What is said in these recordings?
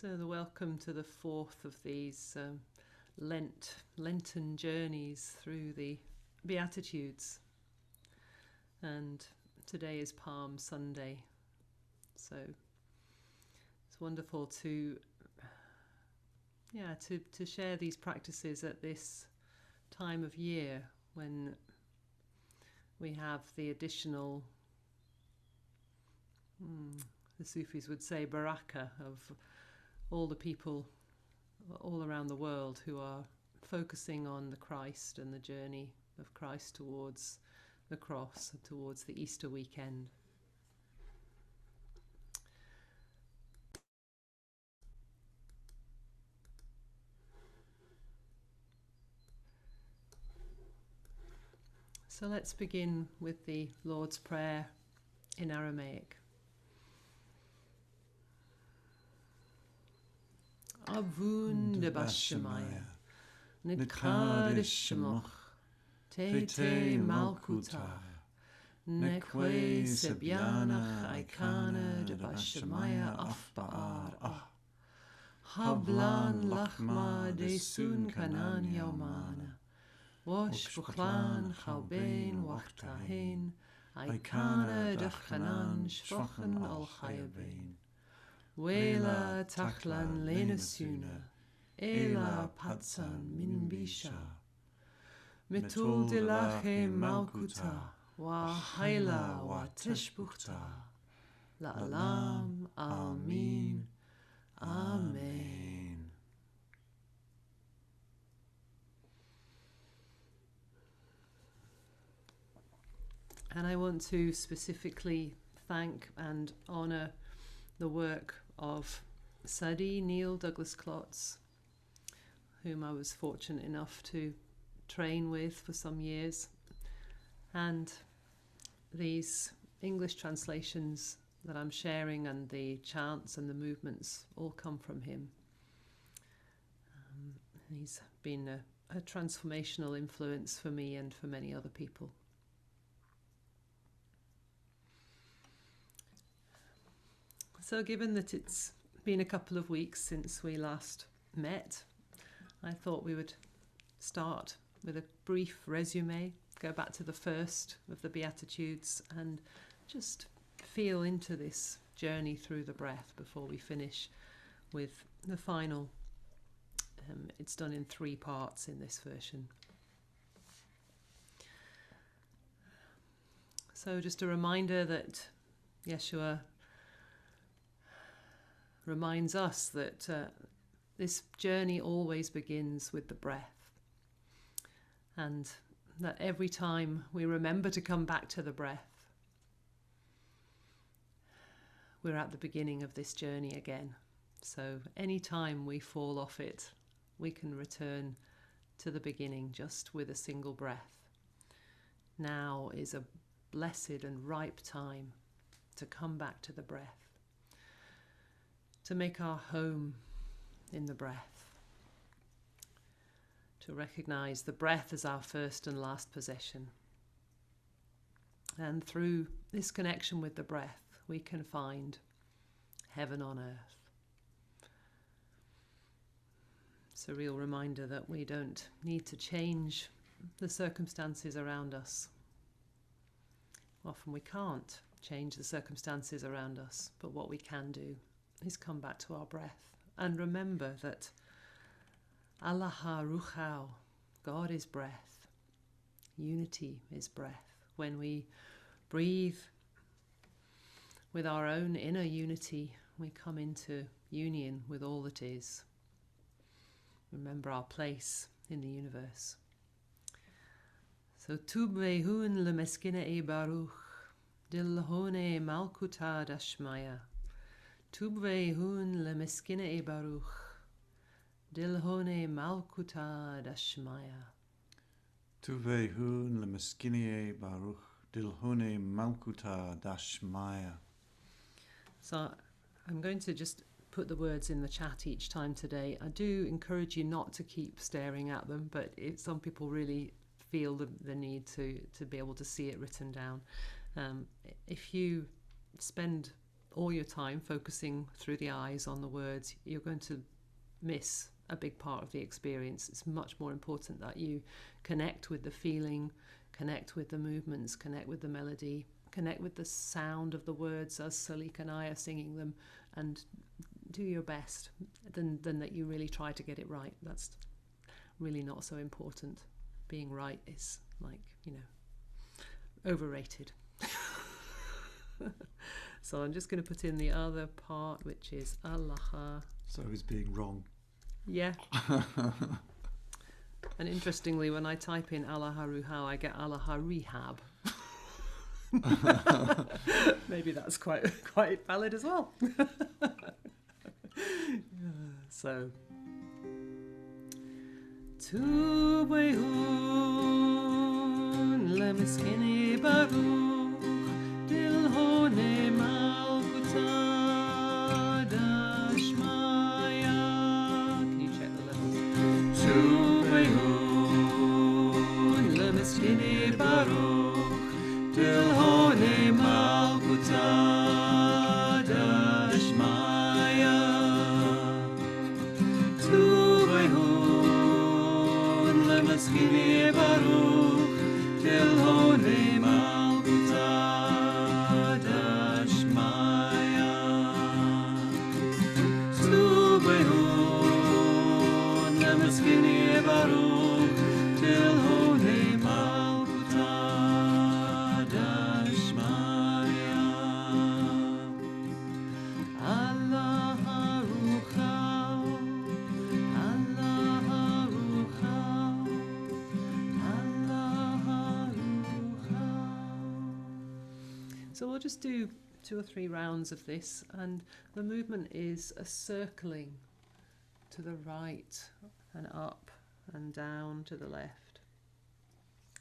So the welcome to the fourth of these Lenten journeys through the Beatitudes. And today is Palm Sunday. So it's wonderful to share these practices at this time of year when we have the additional, the Sufis would say, baraka of all the people all around the world who are focusing on the Christ and the journey of Christ towards the cross, towards the Easter weekend. So let's begin with the Lord's Prayer in Aramaic. Avun de Bashamaya, Nikadish Shemoch, Te Malkuta, Nekwe Sebyanach Aikana de Bashamaya Afbaar Ah, Hablan Lachma de Sun Kanan Yaumana, Wash Buchlan Chaubein Wachtahin, Aikana de Chanan Shvochen Al Chayabein. Wela tachlan lenesuna, ela patsan min bisha. Metul delache malkuta, wa haila wa teshbuchta. La'alam, amin, amen. And I want to specifically thank and honour the work of Sadi Neil Douglas Klotz, whom I was fortunate enough to train with for some years, and these English translations that I'm sharing and the chants and the movements all come from him. He's been a transformational influence for me and for many other people. So given that it's been a couple of weeks since we last met, I thought we would start with a brief resume, go back to the first of the Beatitudes and just feel into this journey through the breath before we finish with the final. It's done in 3 parts in this version. So just a reminder that Yeshua reminds us that this journey always begins with the breath, and that every time we remember to come back to the breath, we're at the beginning of this journey again. So any time we fall off it, we can return to the beginning just with a single breath. Now is a blessed and ripe time to come back to the breath, to make our home in the breath, to recognize the breath as our first and last possession. And through this connection with the breath, we can find heaven on earth. It's a real reminder that we don't need to change the circumstances around us. Often we can't change the circumstances around us, but what we can do is come back to our breath and remember that Allah Ruchau, God is breath, unity is breath. When we breathe with our own inner unity, we come into union with all that is. Remember our place in the universe. So Tub Vehun Lemeskine e Baruch, Dilhone Malkuta Dashmaya. Tubve hun le meskine e baruch, dilhone malkuta dashmaya. Tuvei hun le meskine baruch, dilhone malkuta dashmaya. So I'm going to just put the words in the chat each time today. I do encourage you not to keep staring at them, but some people really feel the need to be able to see it written down. If you spend all your time focusing through the eyes on the words, you're going to miss a big part of the experience. It's much more important that you connect with the feeling, connect with the movements, connect with the melody, connect with the sound of the words as Salik and I are singing them, and do your best than that you really try to get it right. That's really not so important. Being right is overrated. So I'm just going to put in the other part, which is Allah. So he's being wrong. Yeah. And interestingly, when I type in Allah Ruhau, I get Allah Rehab. Maybe that's quite valid as well. So Tubehun lemiskini baruch dilhone malkuta dashmaya. Can you check the levels? Tubehun lemiskini baruch dilhone malkuta dashmaya. Tubehun lemiskini baruch dilhone malkuta dashmaya. Tubehun lemiskini baruch dilhone malkuta dashmaya. Allah Ruchau, Allah Ruchau, Allah Ruchau. So we'll just do 2 or 3 rounds of this, and the movement is a circling to the right and up and down to the left.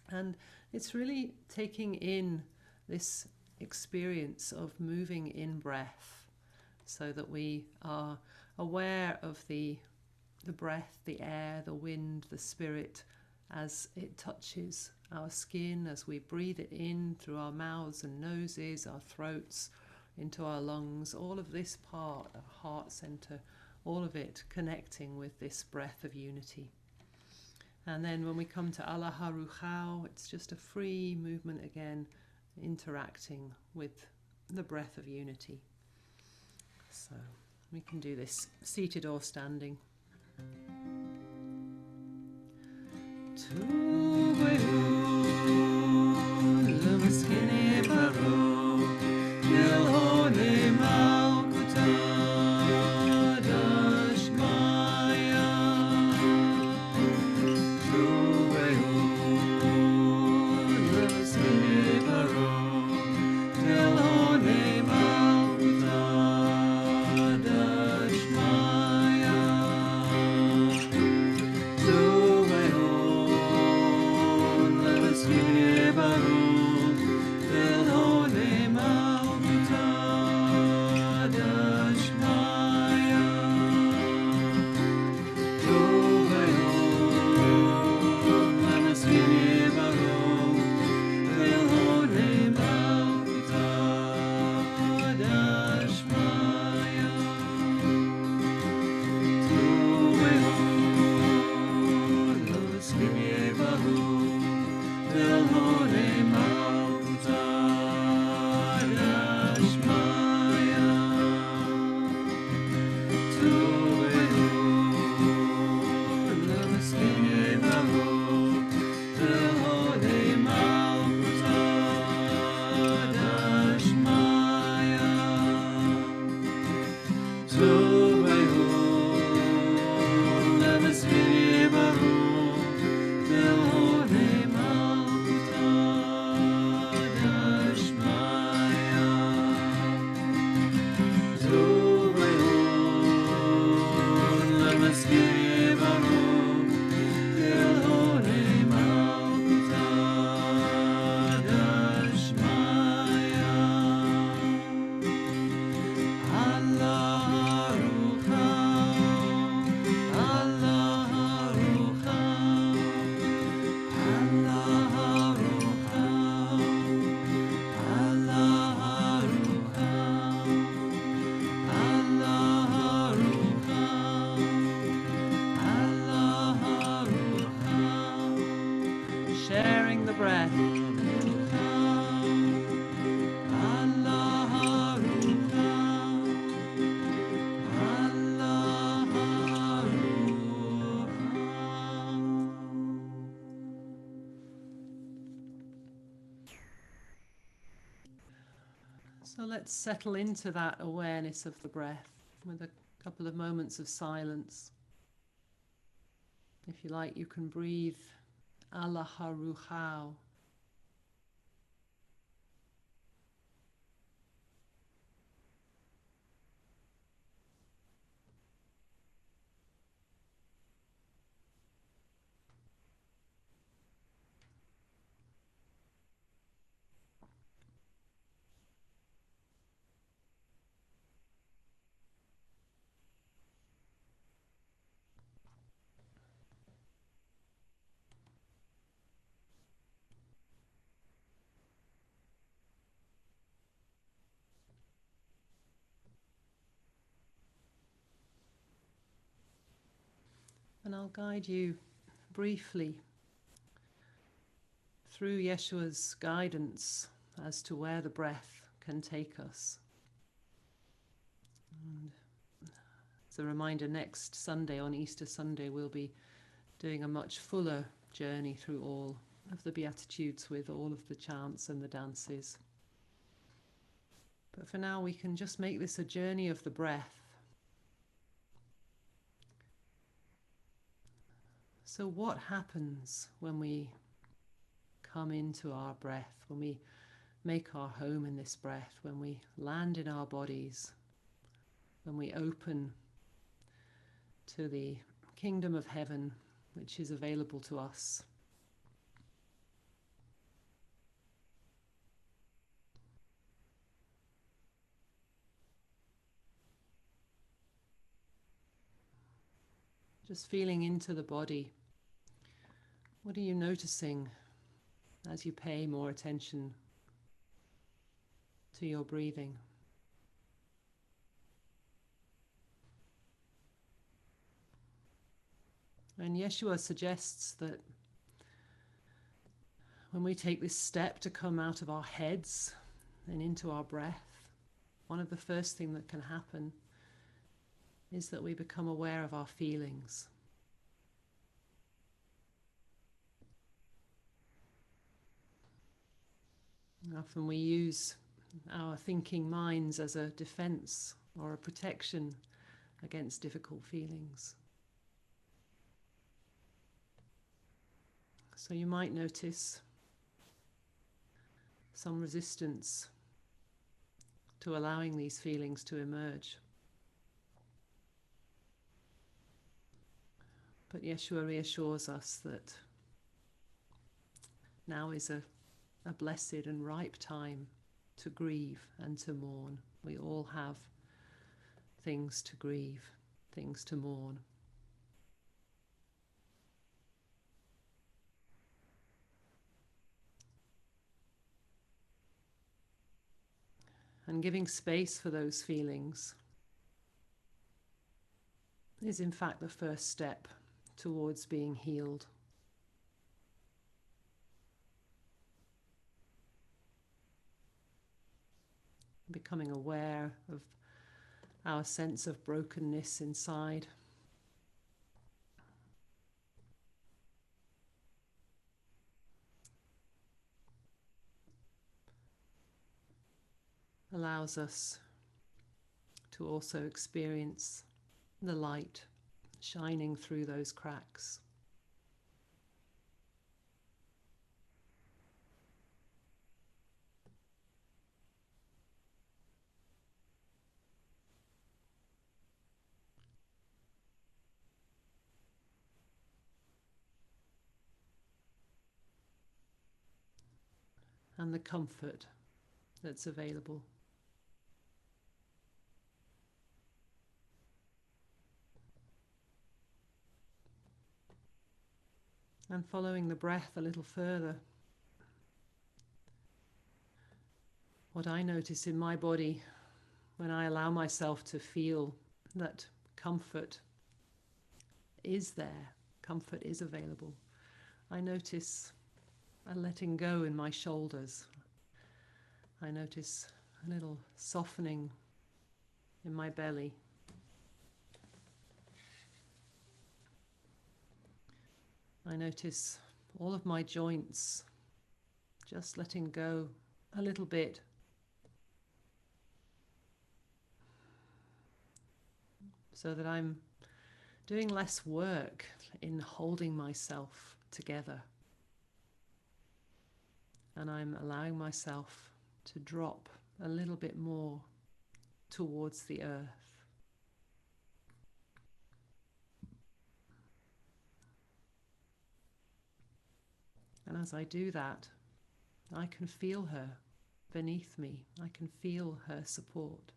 And it's really taking in this experience of moving in breath, so that we are aware of the breath, the air, the wind, the spirit as it touches our skin, as we breathe it in through our mouths and noses, our throats, into our lungs, all of this part, our heart center, all of it connecting with this breath of unity. And then when we come to Allah Ruchau, it's just a free movement again, interacting with the breath of unity. So we can do this seated or standing. So let's settle into that awareness of the breath with a couple of moments of silence. If you like, you can breathe Alaha Ruchao. And I'll guide you briefly through Yeshua's guidance as to where the breath can take us. And as a reminder, next Sunday, on Easter Sunday, we'll be doing a much fuller journey through all of the Beatitudes with all of the chants and the dances. But for now, we can just make this a journey of the breath. So what happens when we come into our breath, when we make our home in this breath, when we land in our bodies, when we open to the kingdom of heaven, which is available to us? Just feeling into the body. What are you noticing as you pay more attention to your breathing? And Yeshua suggests that when we take this step to come out of our heads and into our breath, one of the first things that can happen is that we become aware of our feelings. Often we use our thinking minds as a defense or a protection against difficult feelings. So you might notice some resistance to allowing these feelings to emerge. But Yeshua reassures us that now is a blessed and ripe time to grieve and to mourn. We all have things to grieve, things to mourn. And giving space for those feelings is in fact the first step towards being healed. Becoming aware of our sense of brokenness inside. Allows us to also experience the light shining through those cracks. And the comfort that's available. And following the breath a little further, what I notice in my body when I allow myself to feel that comfort is there, comfort is available, I notice a letting go in my shoulders. I notice a little softening in my belly. I notice all of my joints just letting go a little bit. so that I'm doing less work in holding myself together. And I'm allowing myself to drop a little bit more towards the earth. And as I do that, I can feel her beneath me. I can feel her support.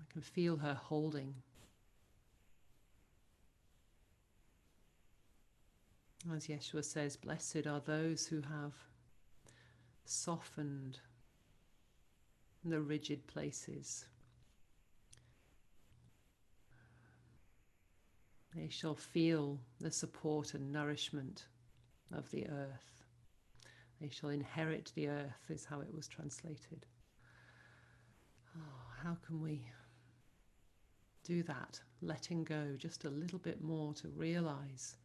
I can feel her holding. As Yeshua says, blessed are those who have softened the rigid places. They shall feel the support and nourishment of the earth. They shall inherit the earth, is how it was translated. Oh, how can we do that, letting go just a little bit more to realize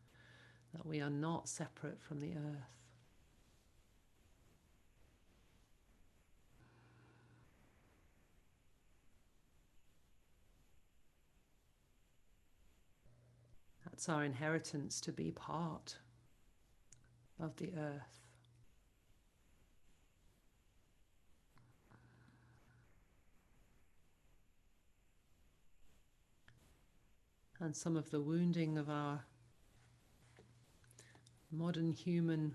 that we are not separate from the earth? That's our inheritance, to be part of the earth. And some of the wounding of our modern human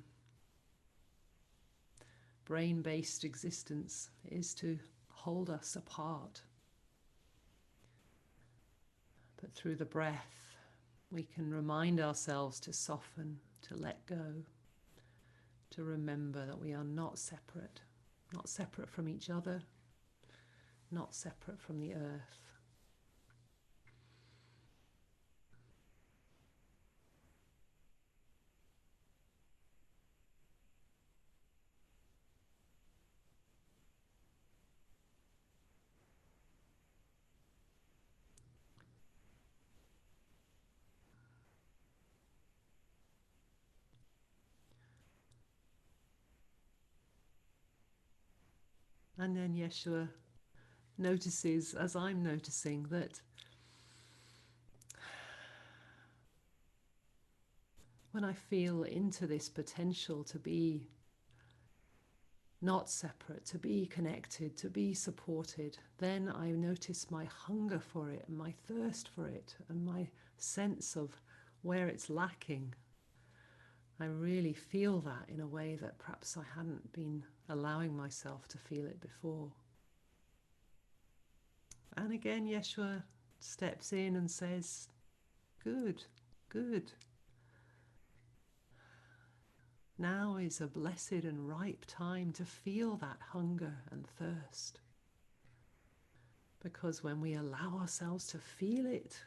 brain-based existence is to hold us apart. But through the breath, we can remind ourselves to soften, to let go, to remember that we are not separate from each other, not separate from the earth. And then Yeshua notices, as I'm noticing, that when I feel into this potential to be not separate, to be connected, to be supported, then I notice my hunger for it and my thirst for it and my sense of where it's lacking. I really feel that in a way that perhaps I hadn't been allowing myself to feel it before. And again, Yeshua steps in and says, good, good. Now is a blessed and ripe time to feel that hunger and thirst. Because when we allow ourselves to feel it,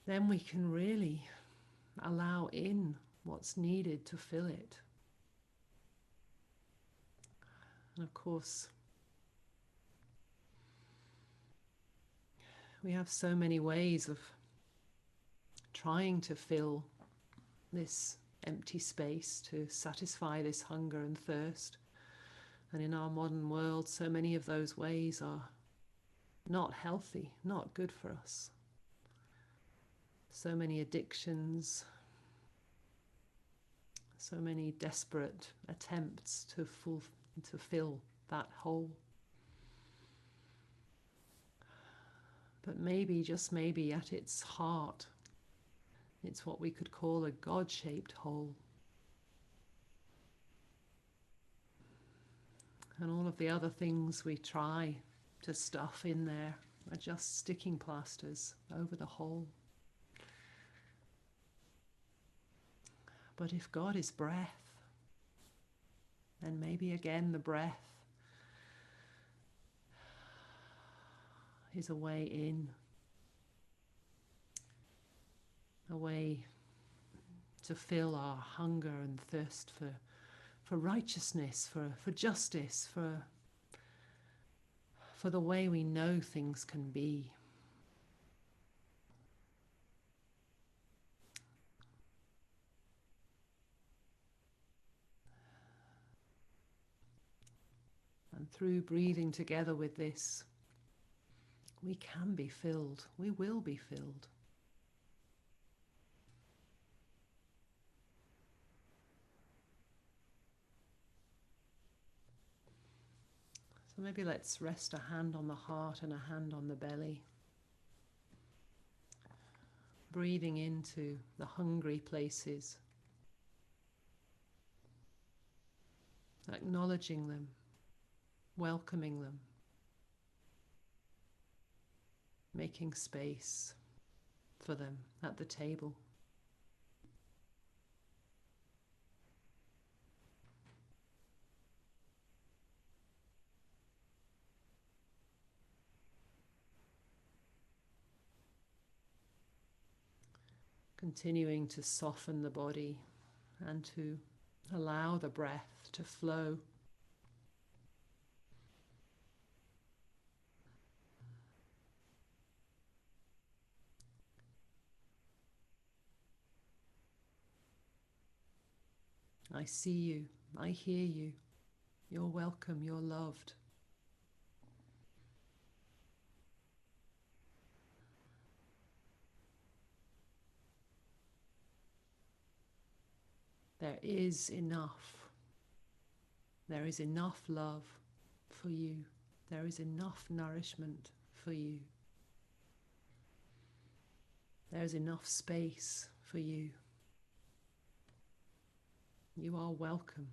then we can really allow in what's needed to fill it. And of course, we have so many ways of trying to fill this empty space, to satisfy this hunger and thirst. And in our modern world, so many of those ways are not healthy, not good for us. So many addictions, so many desperate attempts to fill that hole. But maybe, just maybe, at its heart, it's what we could call a God-shaped hole. And all of the other things we try to stuff in there are just sticking plasters over the hole. But if God is breath, then maybe again the breath is a way in, a way to fill our hunger and thirst for righteousness, for justice, for the way we know things can be. And through breathing together with this, we can be filled. We will be filled. So maybe let's rest a hand on the heart and a hand on the belly. Breathing into the hungry places. Acknowledging them, welcoming them, making space for them at the table. Continuing to soften the body and to allow the breath to flow. I see you, I hear you, you're welcome, you're loved. There is enough. There is enough love for you. There is enough nourishment for you. There is enough space for you. You are welcome.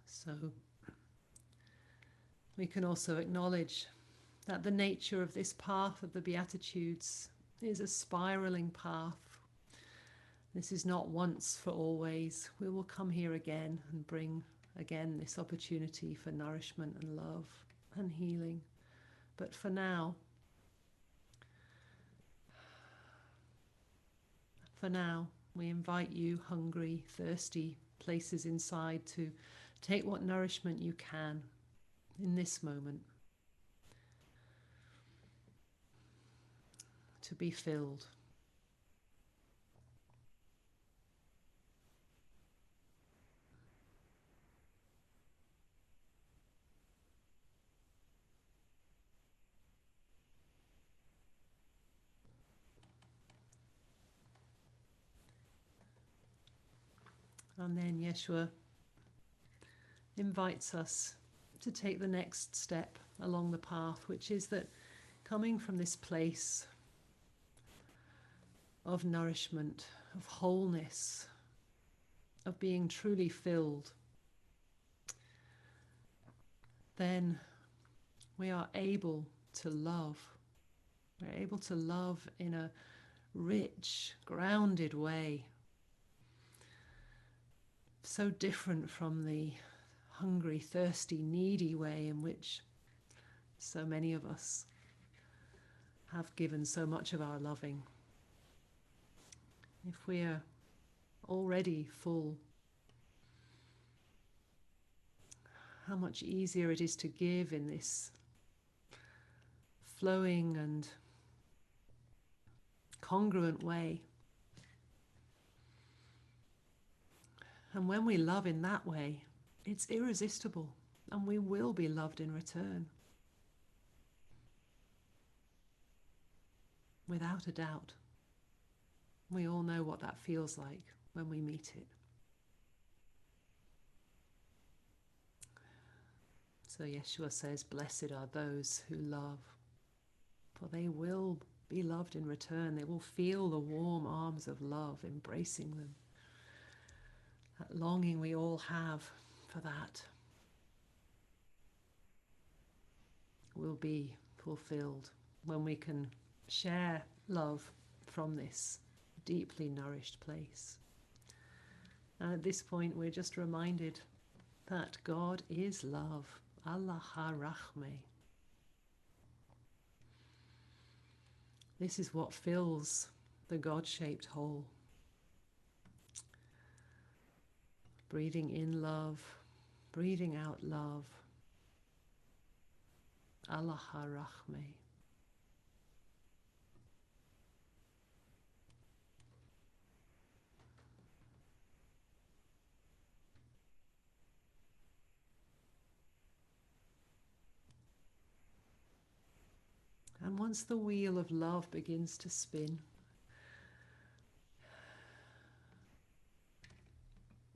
So we can also acknowledge that the nature of this path of the Beatitudes is a spiraling path. This is not once for always. We will come here again and bring again this opportunity for nourishment and love and healing. But for now, we invite you, hungry, thirsty places inside, to take what nourishment you can in this moment, to be filled. And then Yeshua invites us to take the next step along the path, which is that coming from this place of nourishment, of wholeness, of being truly filled, then we are able to love. We're able to love in a rich, grounded way, so different from the hungry, thirsty, needy way in which so many of us have given so much of our loving. If we are already full, how much easier it is to give in this flowing and congruent way. And when we love in that way, it's irresistible, and we will be loved in return. Without a doubt. We all know what that feels like when we meet it. So Yeshua says, "Blessed are those who love, for they will be loved in return. They will feel the warm arms of love embracing them." That longing we all have for that will be fulfilled when we can share love from this deeply nourished place. And at this point, we're just reminded that God is love. Allah ha-rachmeh. This is what fills the God-shaped hole. Breathing in love, breathing out love. Allah ha-rachme. And once the wheel of love begins to spin,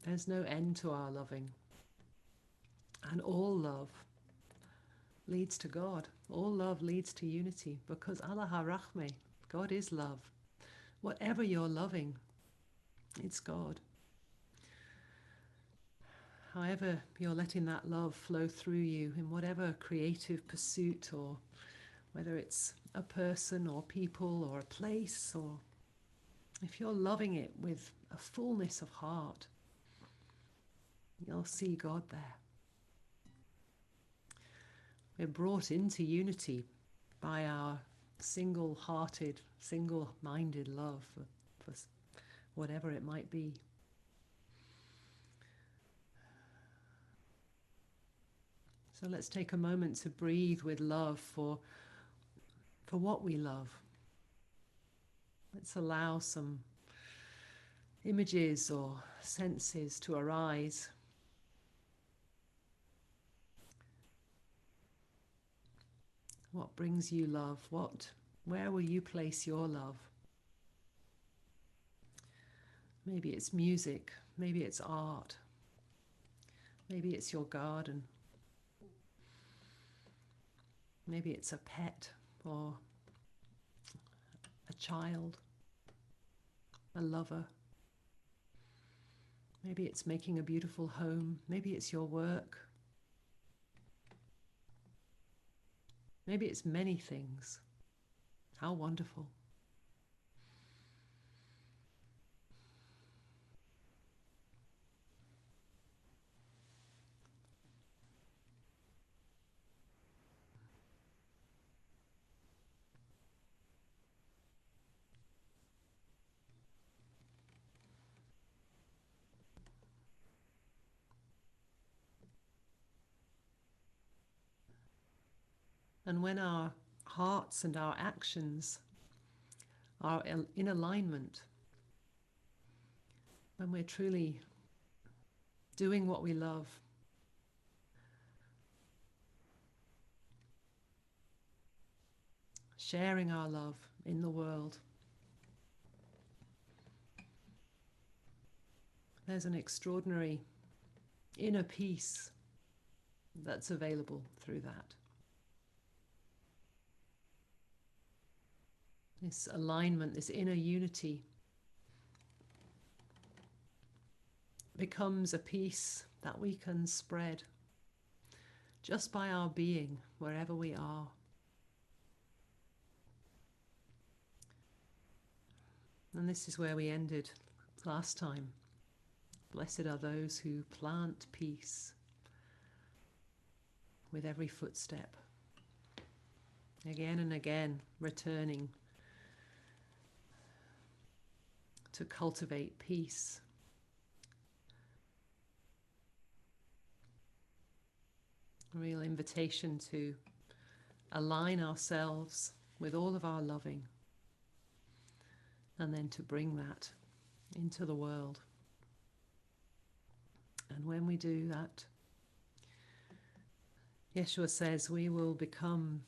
there's no end to our loving. And all love leads to God. All love leads to unity, because Allah ha-rachme, God is love. Whatever you're loving, it's God. However you're letting that love flow through you in whatever creative pursuit, or whether it's a person or people or a place, or if you're loving it with a fullness of heart, you'll see God there. We're brought into unity by our single-hearted, single-minded love for whatever it might be. So let's take a moment to breathe with love for what we love. Let's allow some images or senses to arise. What brings you love? Where will you place your love? Maybe it's music, maybe it's art, maybe it's your garden, maybe it's a pet or a child, a lover. Maybe it's making a beautiful home, maybe it's your work. Maybe it's many things. How wonderful. And when our hearts and our actions are in alignment, when we're truly doing what we love, sharing our love in the world, there's an extraordinary inner peace that's available through that. This alignment, this inner unity becomes a peace that we can spread just by our being wherever we are. And this is where we ended last time. Blessed are those who plant peace with every footstep. Again and again, returning to cultivate peace. A real invitation to align ourselves with all of our loving, and then to bring that into the world. And when we do that, Yeshua says we will become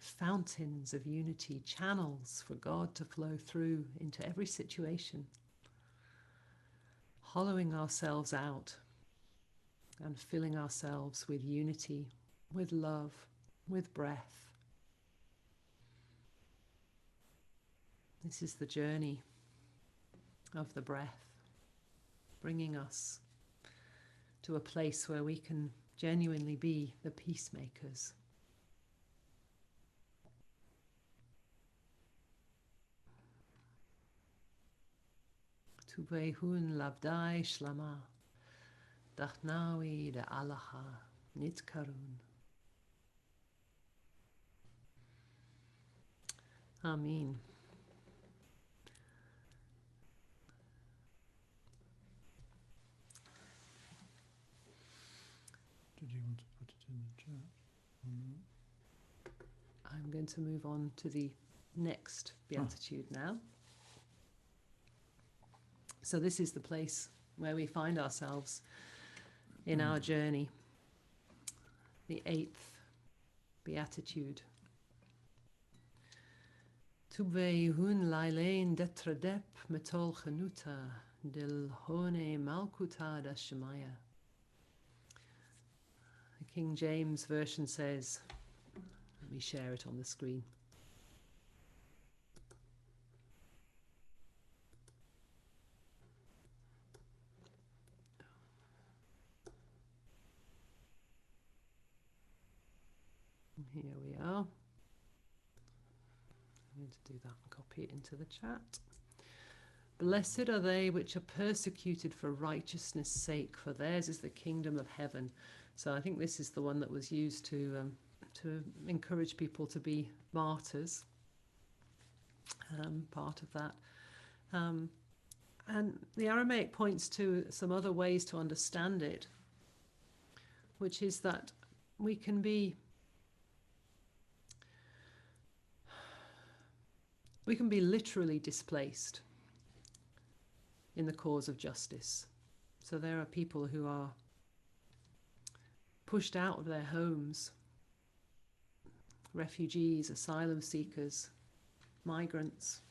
fountains of unity, channels for God to flow through into every situation, hollowing ourselves out and filling ourselves with unity, with love, with breath. This is the journey of the breath, bringing us to a place where we can genuinely be the peacemakers. Tuvehun labdai shlama, dachnawi de alaha nitkarun. Amen. to put it in the chat. Oh, no. I'm going to move on to the next Beatitude now. So this is the place where we find ourselves in our journey. The 8th Beatitude. Tubei hun lailein detradep metol chanuta dil hone malkuta da shemaya. The King James Version says, let me share it on the screen. Here we are. I'm going to do that and copy it into the chat. Blessed are they which are persecuted for righteousness' sake, for theirs is the kingdom of heaven. So I think this is the one that was used to encourage people to be martyrs. Part of that. And the Aramaic points to some other ways to understand it, which is that we can be literally displaced in the cause of justice. So there are people who are pushed out of their homes, refugees, asylum seekers, migrants.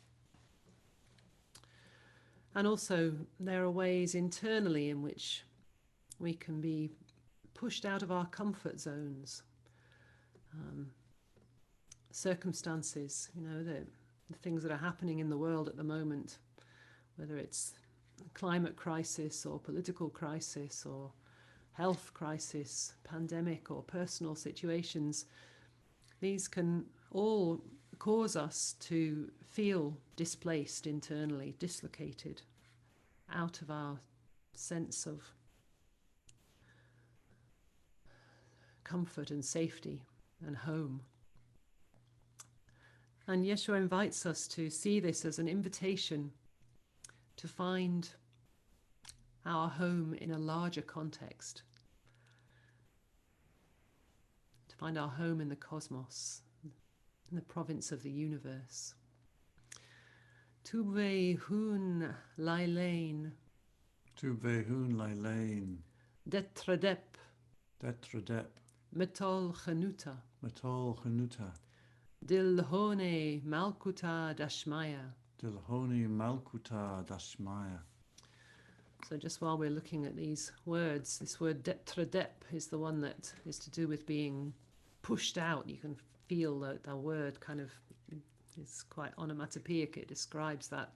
And also there are ways internally in which we can be pushed out of our comfort zones. Circumstances, the things that are happening in the world at the moment, whether it's climate crisis or political crisis or health crisis, pandemic or personal situations, these can all cause us to feel displaced internally, dislocated, out of our sense of comfort and safety and home. And Yeshua invites us to see this as an invitation to find our home in a larger context, to find our home in the cosmos, in the province of the universe. Tubei hun lailein. Tubei hun lailein. Detradep. Detradep. Metol chanuta. Metol chanuta. Dilhone malkuta dashmaya. Dilhone malkuta dashmaya. So just while we're looking at these words, this word detradep is the one that is to do with being pushed out. You can feel that the word kind of is quite onomatopoeic. It describes that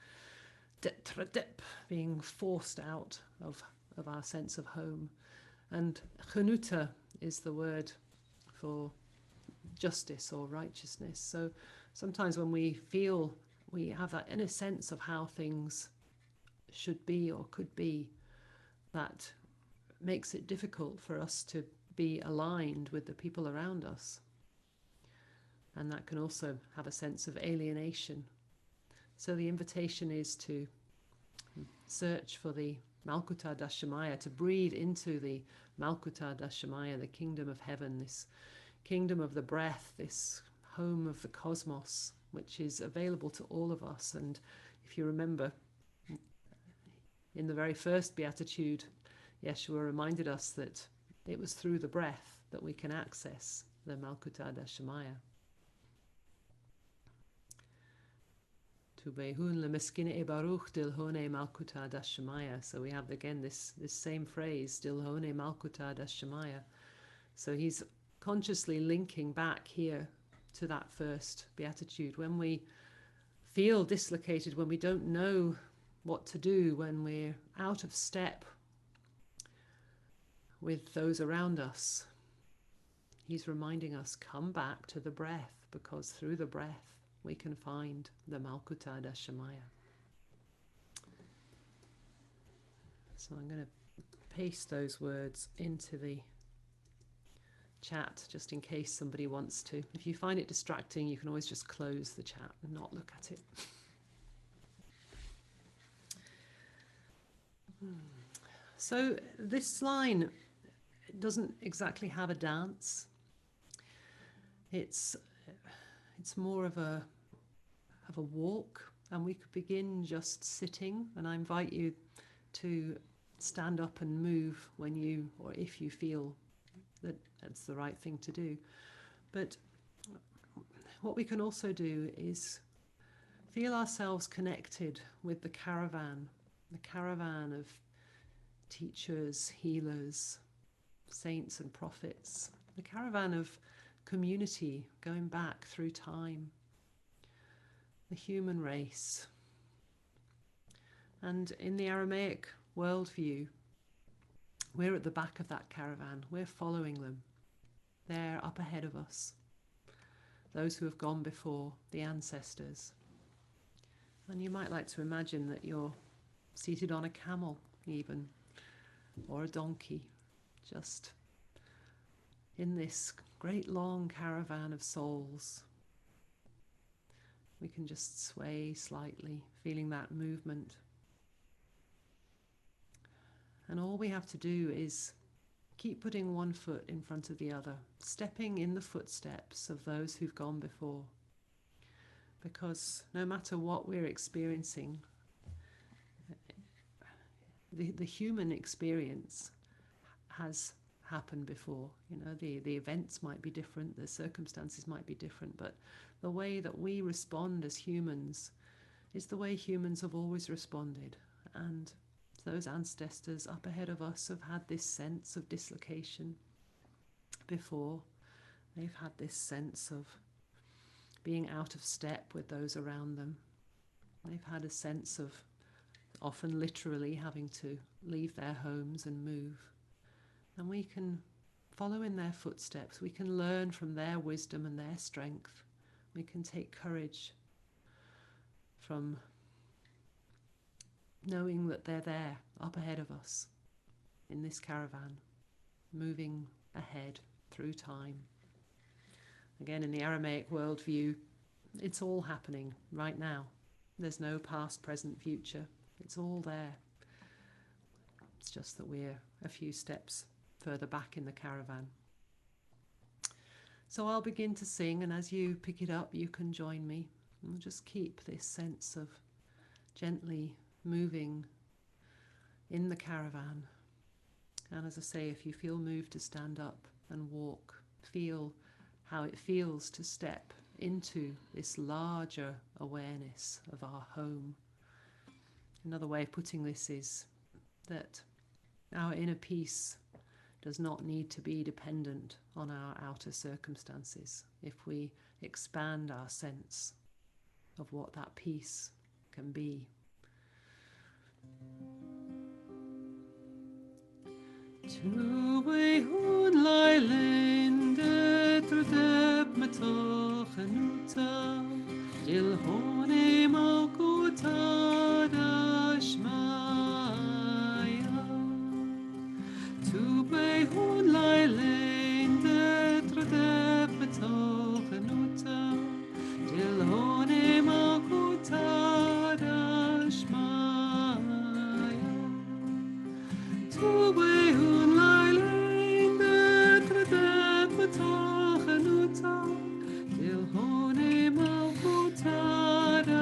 detradep, being forced out of our sense of home. And chanuta is the word for justice or righteousness. So sometimes when we feel we have that inner sense of how things should be or could be, that makes it difficult for us to be aligned with the people around us. And that can also have a sense of alienation. So the invitation is to search for the Malkuta Dashemaya, to breathe into the Malkuta Dashemaya, the kingdom of heaven, this kingdom of the breath, this home of the cosmos, which is available to all of us. And if you remember, in the very first Beatitude, Yeshua reminded us that it was through the breath that we can access the Malkuta Dashemaya. Tubehun lemeskine baruch dilhone malkuta dashemaya. So we have again this same phrase, dilhone malkuta dashemaya. So he's consciously linking back here to that first Beatitude. When we feel dislocated, when we don't know what to do, when we're out of step with those around us, he's reminding us, come back to the breath, because through the breath we can find the Malkuta Dashemaya. So I'm going to paste those words into the chat just in case somebody wants to. If you find it distracting, you can always just close the chat and not look at it. So this line it doesn't exactly have a dance. It's more of a walk, and we could begin just sitting, and I invite you to stand up and move when you, or if you feel that that's the right thing to do. But what we can also do is feel ourselves connected with the caravan of teachers, healers, saints and prophets, the caravan of community going back through time, the human race. And in the Aramaic worldview, we're at the back of that caravan. We're following them. They're up ahead of us. Those who have gone before, the ancestors. And you might like to imagine that you're seated on a camel even, or a donkey, just in this great long caravan of souls. We can just sway slightly, feeling that movement. And all we have to do is keep putting one foot in front of the other, stepping in the footsteps of those who've gone before. Because no matter what we're experiencing, the human experience has happened before. You know, the events might be different, the circumstances might be different, but the way that we respond as humans is the way humans have always responded. And those ancestors up ahead of us have had this sense of dislocation before. They've had this sense of being out of step with those around them. They've had a sense of often literally having to leave their homes and move. And we can follow in their footsteps. We can learn from their wisdom and their strength. We can take courage from knowing that they're there, up ahead of us, in this caravan, moving ahead through time. Again, in the Aramaic worldview, it's all happening right now. There's no past, present, future. It's all there. It's just that we're a few steps further back in the caravan. So I'll begin to sing, and as you pick it up, you can join me. And just keep this sense of gently moving in the caravan. And as I say, if you feel moved to stand up and walk, feel how it feels to step into this larger awareness of our home. Another way of putting this is that our inner peace does not need to be dependent on our outer circumstances if we expand our sense of what that peace can be. Tu hun lai lende trdeb metochenuta dil hone malkuta dashmaya. Tu hun lai lende trdeb metochenuta dil hone malkuta dashmaya. Tu hun lai lende trdeb metochenuta dil hone malkuta dashmaya.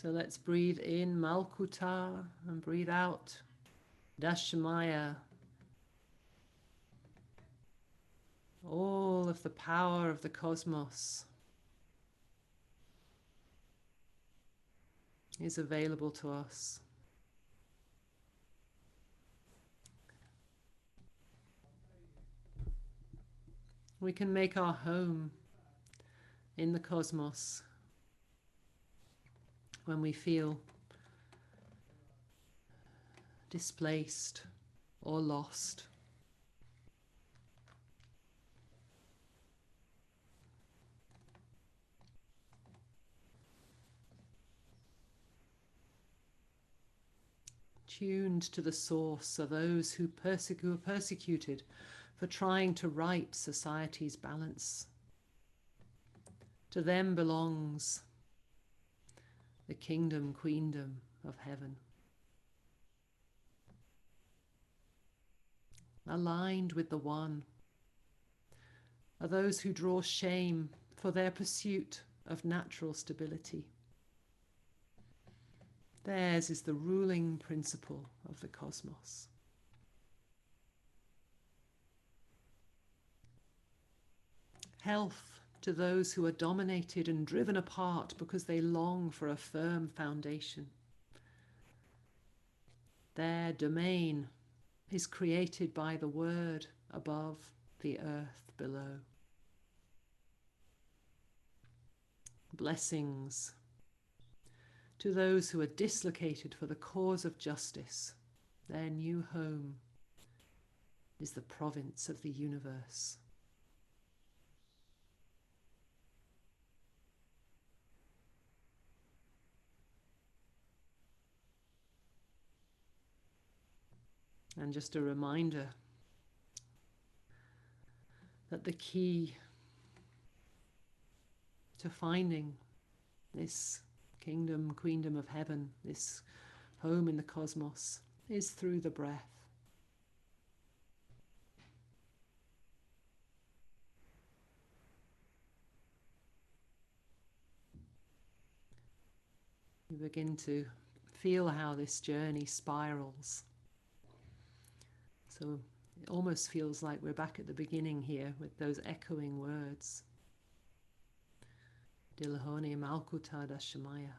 So let's breathe in Malkuta and breathe out Dashmaya. All of the power of the cosmos is available to us. We can make our home in the cosmos when we feel displaced or lost. Tuned to the source of those who are persecuted for trying to right society's balance. To them belongs the kingdom, queendom of heaven. Aligned with the One are those who draw shame for their pursuit of natural stability. Theirs is the ruling principle of the cosmos. Health to those who are dominated and driven apart because they long for a firm foundation. Their domain is created by the word above, the earth below. Blessings to those who are dislocated for the cause of justice. Their new home is the province of the universe. And just a reminder that the key to finding this kingdom, queendom of heaven, this home in the cosmos, is through the breath. You begin to feel how this journey spirals. So it almost feels like we're back at the beginning here with those echoing words. Dilahoni Malkuta Dashamaya.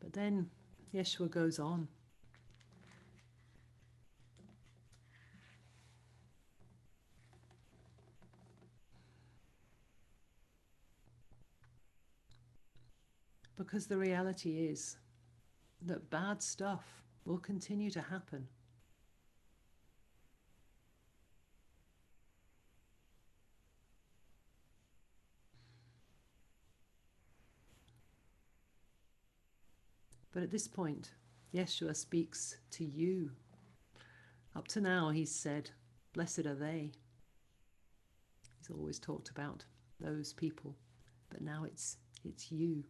But then Yeshua goes on. Because the reality is that bad stuff will continue to happen. But at this point, Yeshua speaks to you. Up to now, he's said, blessed are they. He's always talked about those people. But now it's you.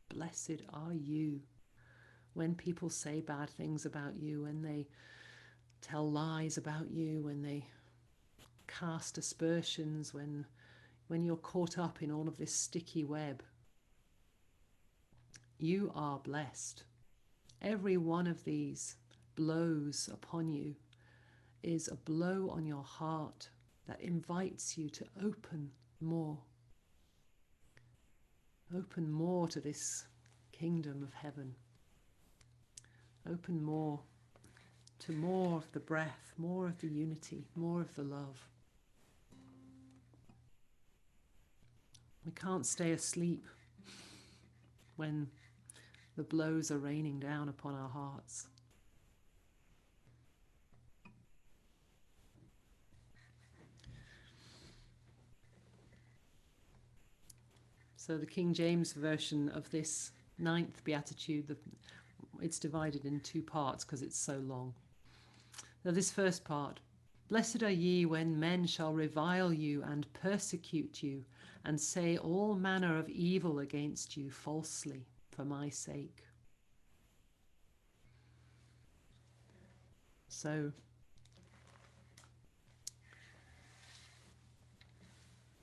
Blessed are you. When people say bad things about you, when they tell lies about you, when they cast aspersions, when you're caught up in all of this sticky web, you are blessed. Every one of these blows upon you is a blow on your heart that invites you to open more. Open more to this kingdom of heaven. Open more to more of the breath, more of the unity, more of the love. We can't stay asleep when the blows are raining down upon our hearts. So the King James version of this 9th Beatitude, it's divided in 2 parts because it's so long. Now this first part, blessed are ye when men shall revile you and persecute you and say all manner of evil against you falsely for my sake. So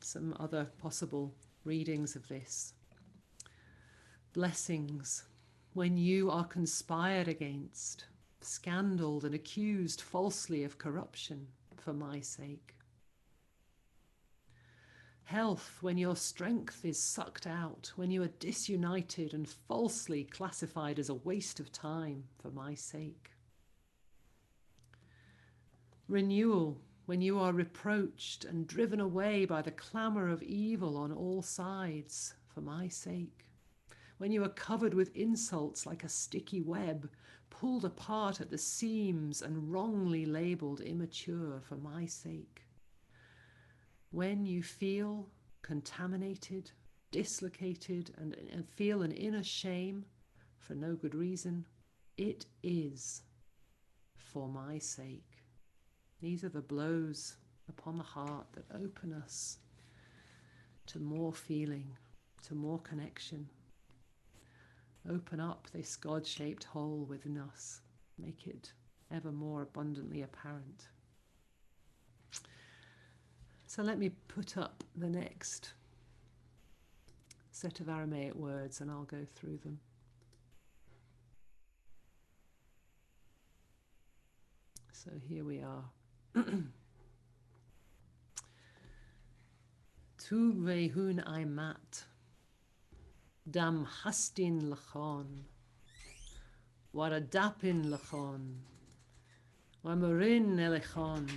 some other possible readings of this. Blessings when you are conspired against, scandaled and accused falsely of corruption for my sake. Health when your strength is sucked out, when you are disunited and falsely classified as a waste of time for my sake. Renewal when you are reproached and driven away by the clamour of evil on all sides for my sake. When you are covered with insults like a sticky web, pulled apart at the seams and wrongly labelled immature for my sake. When you feel contaminated, dislocated, and feel an inner shame for no good reason, it is for my sake. These are the blows upon the heart that open us to more feeling, to more connection. Open up this God-shaped hole within us. Make it ever more abundantly apparent. So let me put up the next set of Aramaic words and I'll go through them. So here we are. Tu vehun aimat, dam hastin lachon, waradapin lachon, wamarin elechon,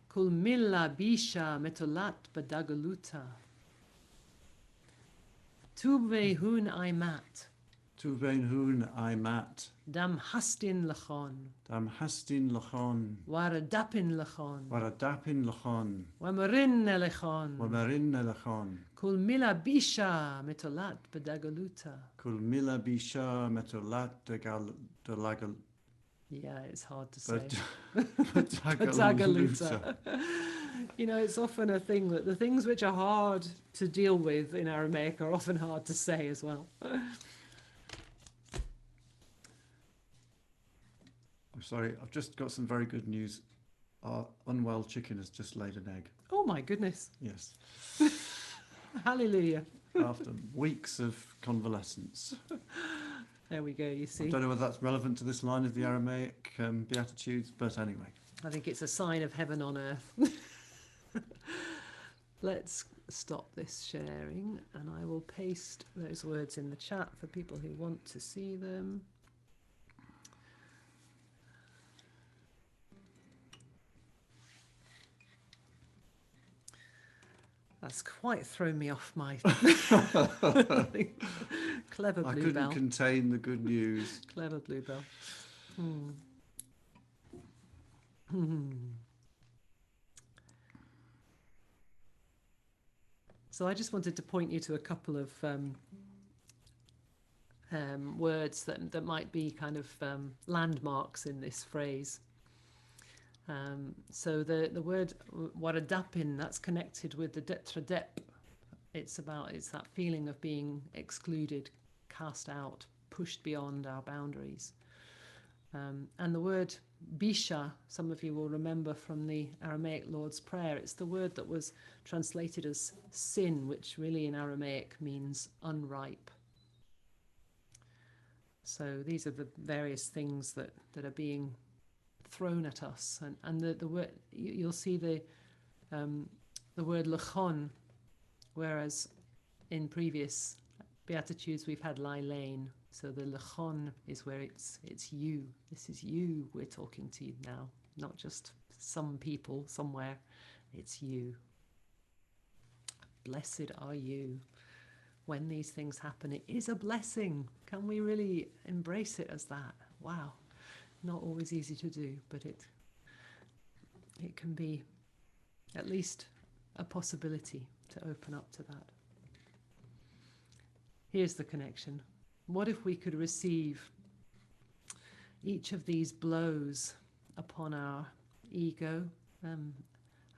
kul milla bisha metolat badagaluta. Tu vehun aimat, Tu vehun aimat, dam hastin lachon, dam hastin lachon, waradapin lachon, waradapin lachon, wamarin elechon, wamarin lachon, kul milla bisha metolat badagaluta. kul mila bisha metolat dalagal. Yeah, it's hard to say. Badagaluta. You know, it's often a thing that the things which are hard to deal with in Aramaic are often hard to say as well. I'm sorry, I've just got some very good news. Our unwell chicken has just laid an egg. Oh my goodness. Yes. Hallelujah. After weeks of convalescence. There we go, you I see. don't know whether that's relevant to this line of the Aramaic Beatitudes, but anyway. I think it's a sign of heaven on earth. Let's stop this sharing and I will paste those words in the chat for people who want to see them. That's quite thrown me off my clever I bluebell. couldn't contain the good news. Clever bluebell. So I just wanted to point you to a couple of words that might be kind of landmarks in this phrase. So the word waradapin, that's connected with the detradep. It's that feeling of being excluded, cast out, pushed beyond our boundaries. And the word bisha, some of you will remember from the Aramaic Lord's Prayer, it's the word that was translated as sin, which really in Aramaic means unripe. So these are the various things that are being thrown at us, and the word, you'll see the word lachon, whereas in previous Beatitudes we've had lailein. So the lachon is where it's you. This is you we're talking to you now, not just some people somewhere. It's you. Blessed are you. When these things happen, it is a blessing. Can we really embrace it as that? Wow. Not always easy to do, but it can be at least a possibility to open up to that. Here's the connection. What if we could receive each of these blows upon our ego,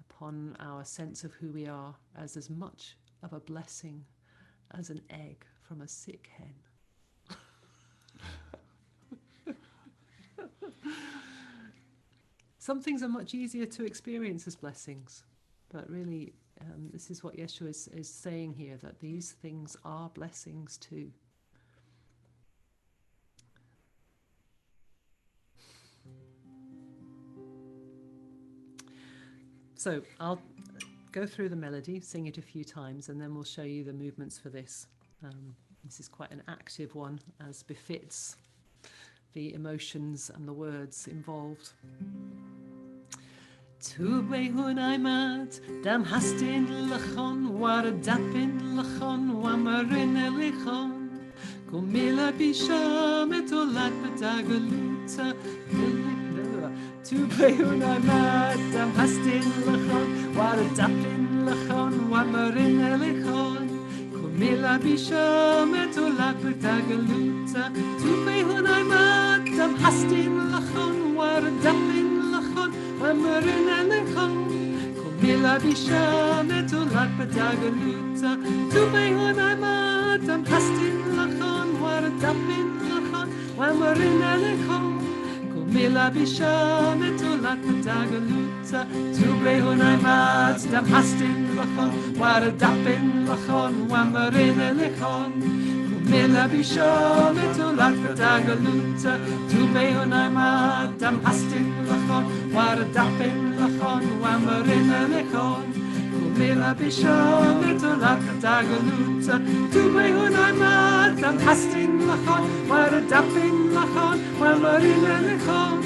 upon our sense of who we are, as much of a blessing as an egg from a sick hen? Some things are much easier to experience as blessings, but really This is what Yeshua is saying here, that these things are blessings too. So I'll go through the melody, sing it a few times, and then we'll show you the movements for this. This is quite an active one, as befits the emotions and the words involved. Tu behunaimat dam hastin lachon war dapin lachon wamarin elichon kumila bisham etolat betagaluta tu behunaimat dam hastin lachon war dapin lachon wamarin elichon kumila bisham etolat betagaluta tu behunaimat dam hastin lachon war dapin Wamarin elichon, kumila bisham etolat betagaluta. Tu behunaimat dam hastin lachon, waradapin lachon. Wamarin elichon, kumila bisham etolat betagaluta. Tu behunaimat dam hastin lachon, waradapin lachon. Wamarin elichon. Mila bisham etolat betagaluta. Tu behunaimat dam hastin lachon, waradapin lachon, wamarin elichon. Mila bisham etolat betagaluta. Tu behunaimat dam hastin lachon, waradapin lachon, wamarin elichon.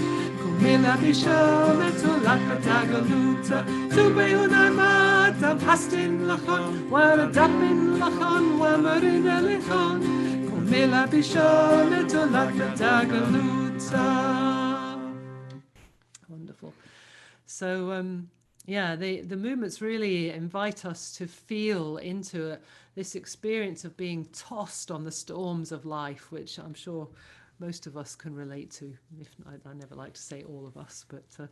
Mila bisham etolat betagaluta. Tu behunaimat dam hastin lachon, waradapin lachon, wamarin elichon. Mila bisham etolat betagaluta. Wonderful. So, the movements really invite us to feel into this experience of being tossed on the storms of life, which I'm sure most of us can relate to. If I never like to say all of us, but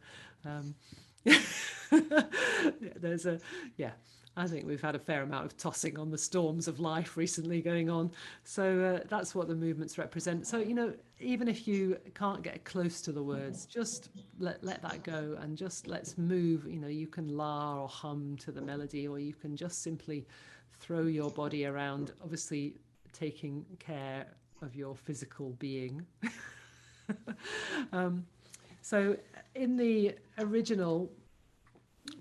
I think we've had a fair amount of tossing on the storms of life recently going on. So that's what the movements represent. So, even if you can't get close to the words, just let that go and just let's move. You can la or hum to the melody, or you can just simply throw your body around, obviously taking care of your physical being. So in the original,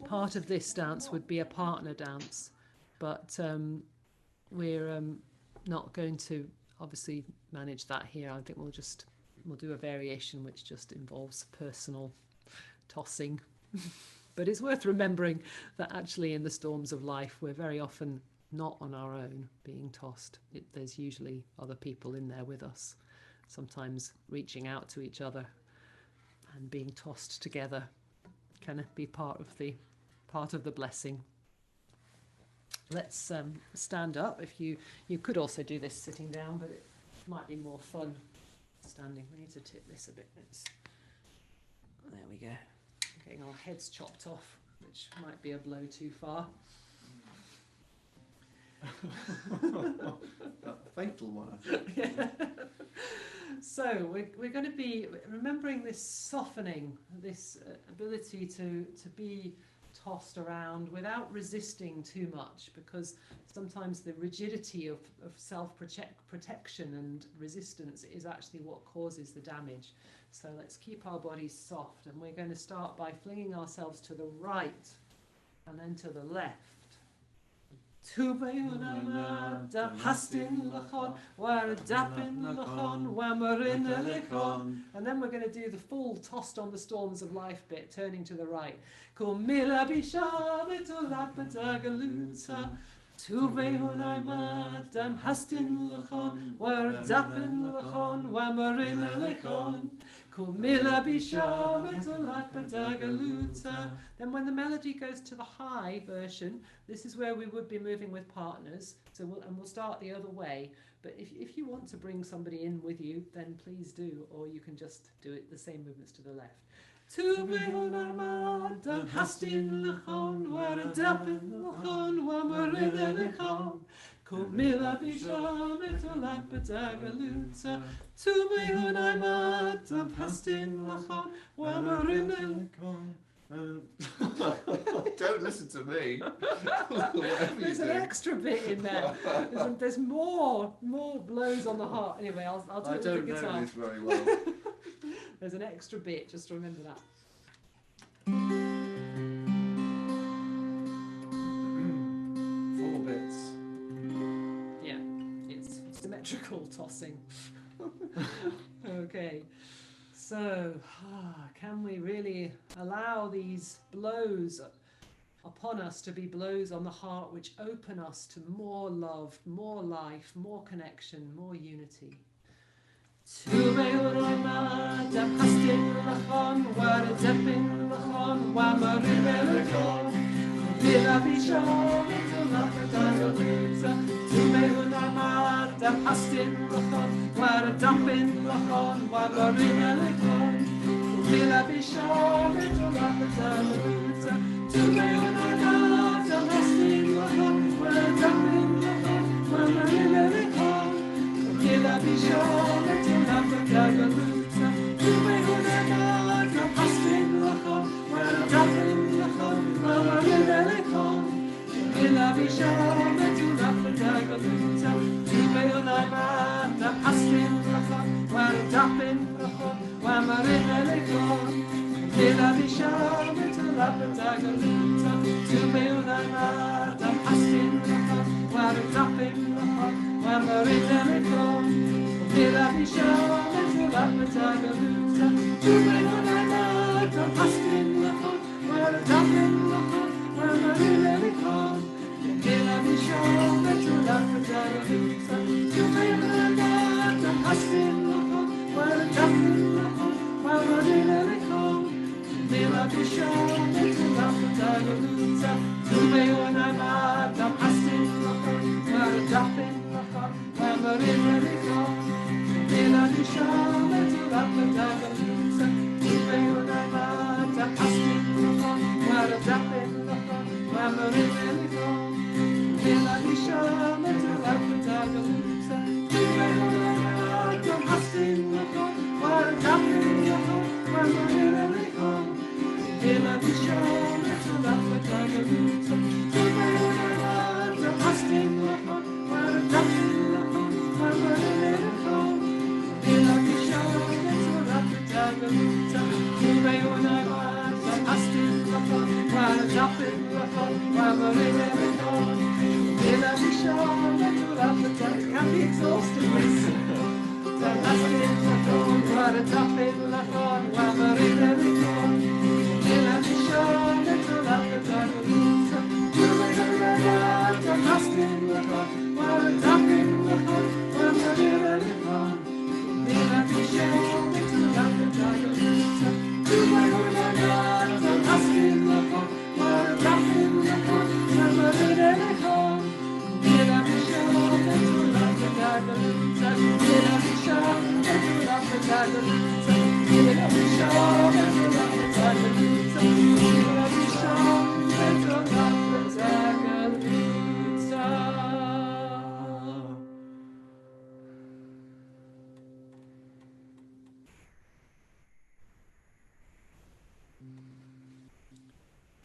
part of this dance would be a partner dance, but we're not going to obviously manage that here. I think we'll do a variation which just involves personal tossing. But it's worth remembering that actually in the storms of life we're very often not on our own being tossed. There's usually other people in there with us, sometimes reaching out to each other and being tossed together can be part of the blessing. Let's stand up. If you could also do this sitting down, but it might be more fun standing. We need to tip this a bit. There we go. Getting our heads chopped off, which might be a blow too far. That fatal one, I think. Yeah. So we're going to be remembering this softening, this ability to be tossed around without resisting too much, because sometimes the rigidity of self-protection and resistance is actually what causes the damage. So let's keep our bodies soft, and we're going to start by flinging ourselves to the right and then to the left. Tu behunaimat dam hastin lachon, waradapin lachon, wamarin elichon. And then we're going to do the full tossed on the storms of life bit, turning to the right. Kumila bisham etolat betagaluta. Tu behunaimat dam hastin lachon, waradapin lachon, wamarin elichon. Kumila bisham etolat betagaluta. Then when the melody goes to the high version, this is where we would be moving with partners. So we'll start the other way. But if you want to bring somebody in with you, then please do, or you can just do it the same movements to the left. Tu behunaimat dam hastin lachon, waradapin lachon, wamarin elichon. Kumila bisham etolat betagaluta. Tu behunaimat dam hastin lachon, wamarin elichon. Don't listen to me. There's an extra bit in there. There's more blows on the heart. Anyway, I'll do it with the I don't guitar. know this very well. There's an extra bit, just remember that. 4 bits. Yeah, it's symmetrical tossing. Okay, so can we really allow these blows upon us to be blows on the heart which open us to more love, more life, more connection, more unity?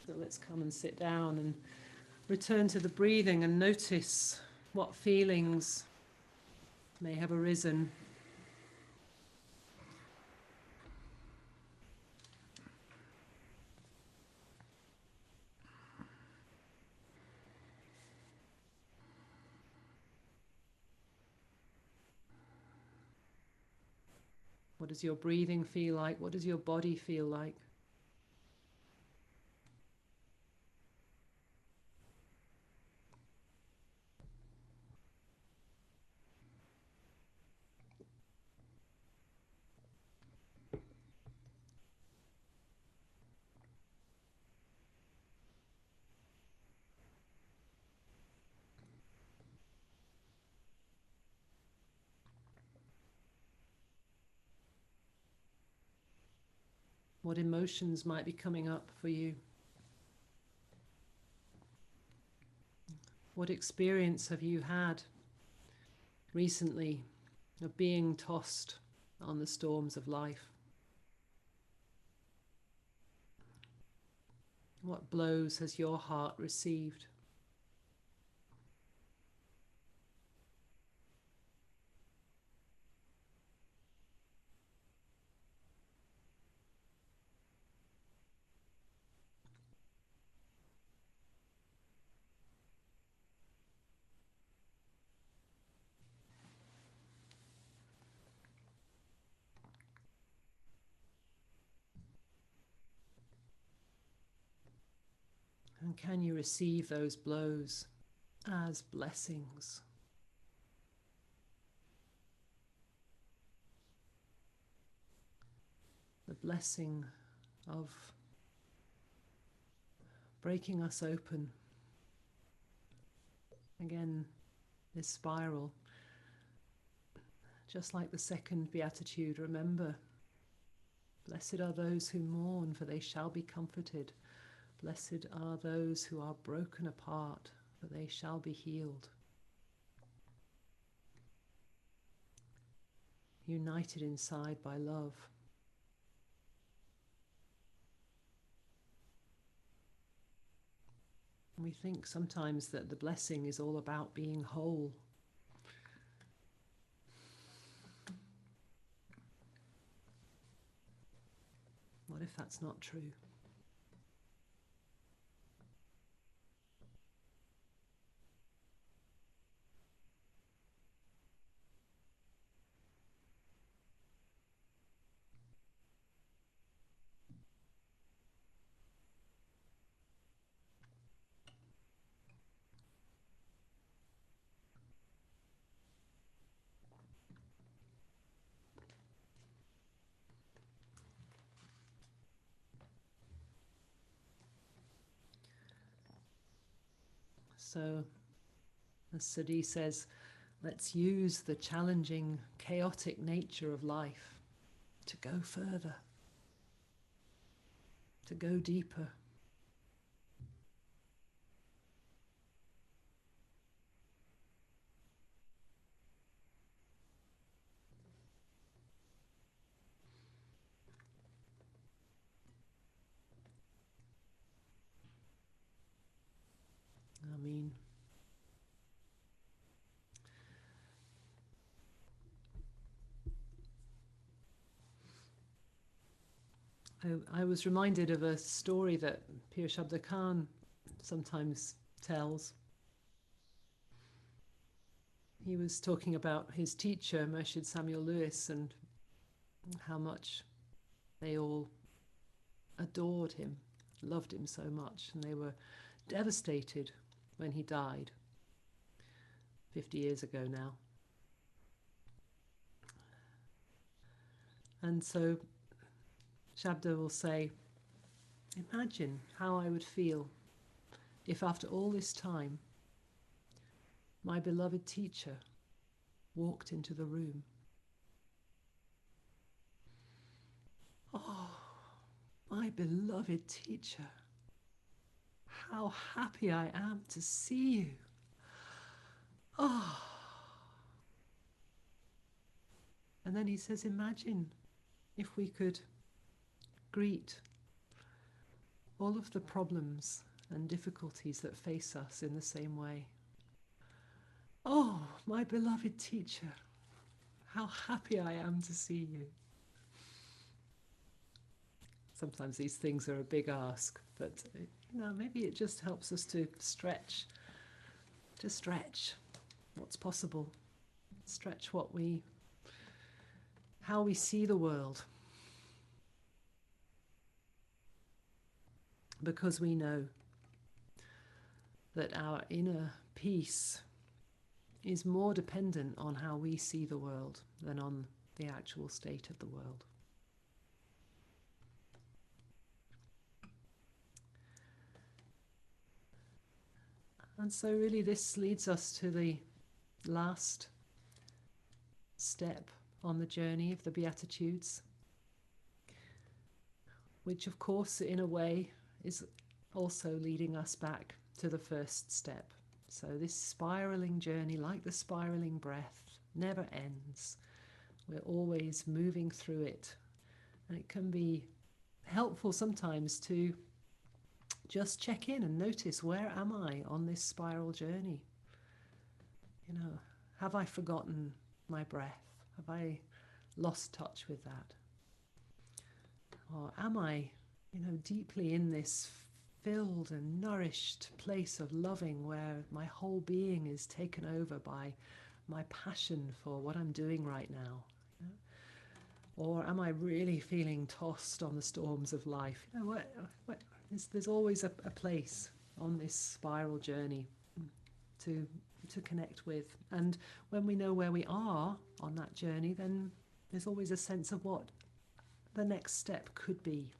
So let's come and sit down and return to the breathing and notice what feelings may have arisen. What does your breathing feel like? What does your body feel like? What emotions might be coming up for you? What experience have you had recently of being tossed on the storms of life? What blows has your heart received? And can you receive those blows as blessings? The blessing of breaking us open. Again, this spiral. Just like the second beatitude, remember, blessed are those who mourn, for they shall be comforted. Blessed are those who are broken apart, for they shall be healed. United inside by love. We think sometimes that the blessing is all about being whole. What if that's not true? So, as Sadi says, let's use the challenging, chaotic nature of life to go further, to go deeper. I mean, I was reminded of a story that Pir Shabda Khan sometimes tells. He was talking about his teacher, Murshid Samuel Lewis, and how much they all adored him, loved him so much, and they were devastated when he died 50 years ago now. And so Shabda will say, imagine how I would feel if after all this time my beloved teacher walked into the room. Oh, my beloved teacher, how happy I am to see you. Oh. And then he says, imagine if we could greet all of the problems and difficulties that face us in the same way. Oh, my beloved teacher, how happy I am to see you. Sometimes these things are a big ask, but maybe it just helps us to stretch what's possible, stretch how we see the world. Because we know that our inner peace is more dependent on how we see the world than on the actual state of the world. And so really this leads us to the last step on the journey of the Beatitudes, which of course in a way is also leading us back to the first step. So this spiraling journey, like the spiraling breath, never ends. We're always moving through it. And it can be helpful sometimes to Just check in and notice, where am I on this spiral journey? Have I forgotten my breath? Have I lost touch with that? Or am I, deeply in this filled and nourished place of loving where my whole being is taken over by my passion for what I'm doing right now? Or am I really feeling tossed on the storms of life? There's always a place on this spiral journey to connect with. And when we know where we are on that journey, then there's always a sense of what the next step could be,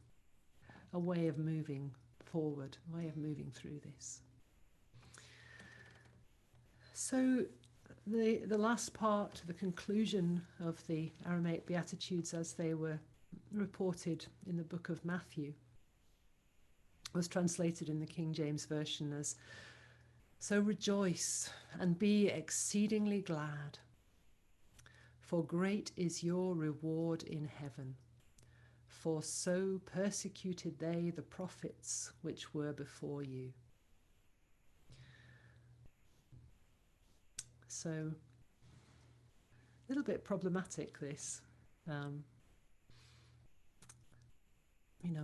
a way of moving forward, a way of moving through this. So the last part, the conclusion of the Aramaic Beatitudes as they were reported in the book of Matthew, was translated in the King James Version as, "So rejoice and be exceedingly glad, for great is your reward in heaven. For so persecuted they the prophets which were before you." So, a little bit problematic, this.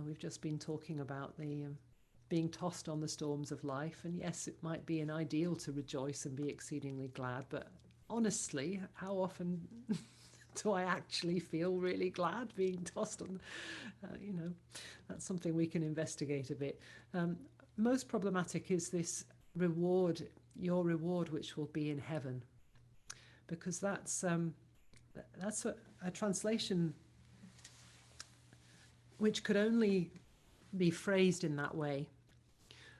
We've just been talking about the being tossed on the storms of life, and yes, it might be an ideal to rejoice and be exceedingly glad, but honestly, how often do I actually feel really glad being tossed on? That's something we can investigate a bit. Most problematic is this reward, your reward, which will be in heaven, because that's a translation which could only be phrased in that way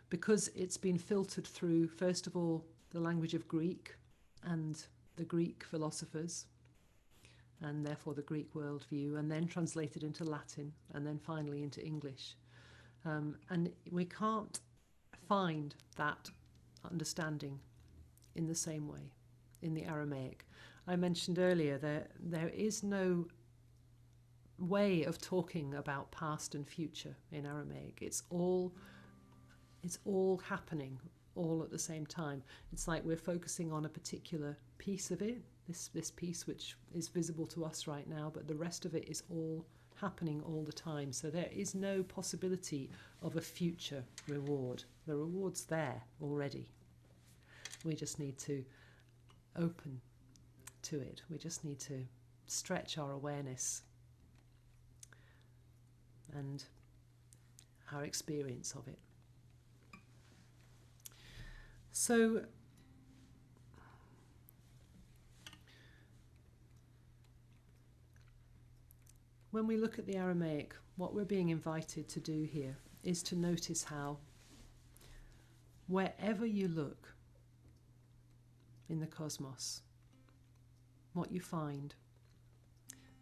because it's been filtered through, first of all, the language of Greek and the Greek philosophers, and therefore the Greek worldview, and then translated into Latin, and then finally into English. And we can't find that understanding in the same way in the Aramaic. I mentioned earlier that there is no way of talking about past and future in Aramaic. It's all happening all at the same time. It's like we're focusing on a particular piece of it, this piece which is visible to us right now, but the rest of it is all happening all the time. So there is no possibility of a future reward. The reward's there already. We just need to open to it. We just need to stretch our awareness and our experience of it. So when we look at the Aramaic, what we're being invited to do here is to notice how wherever you look in the cosmos, what you find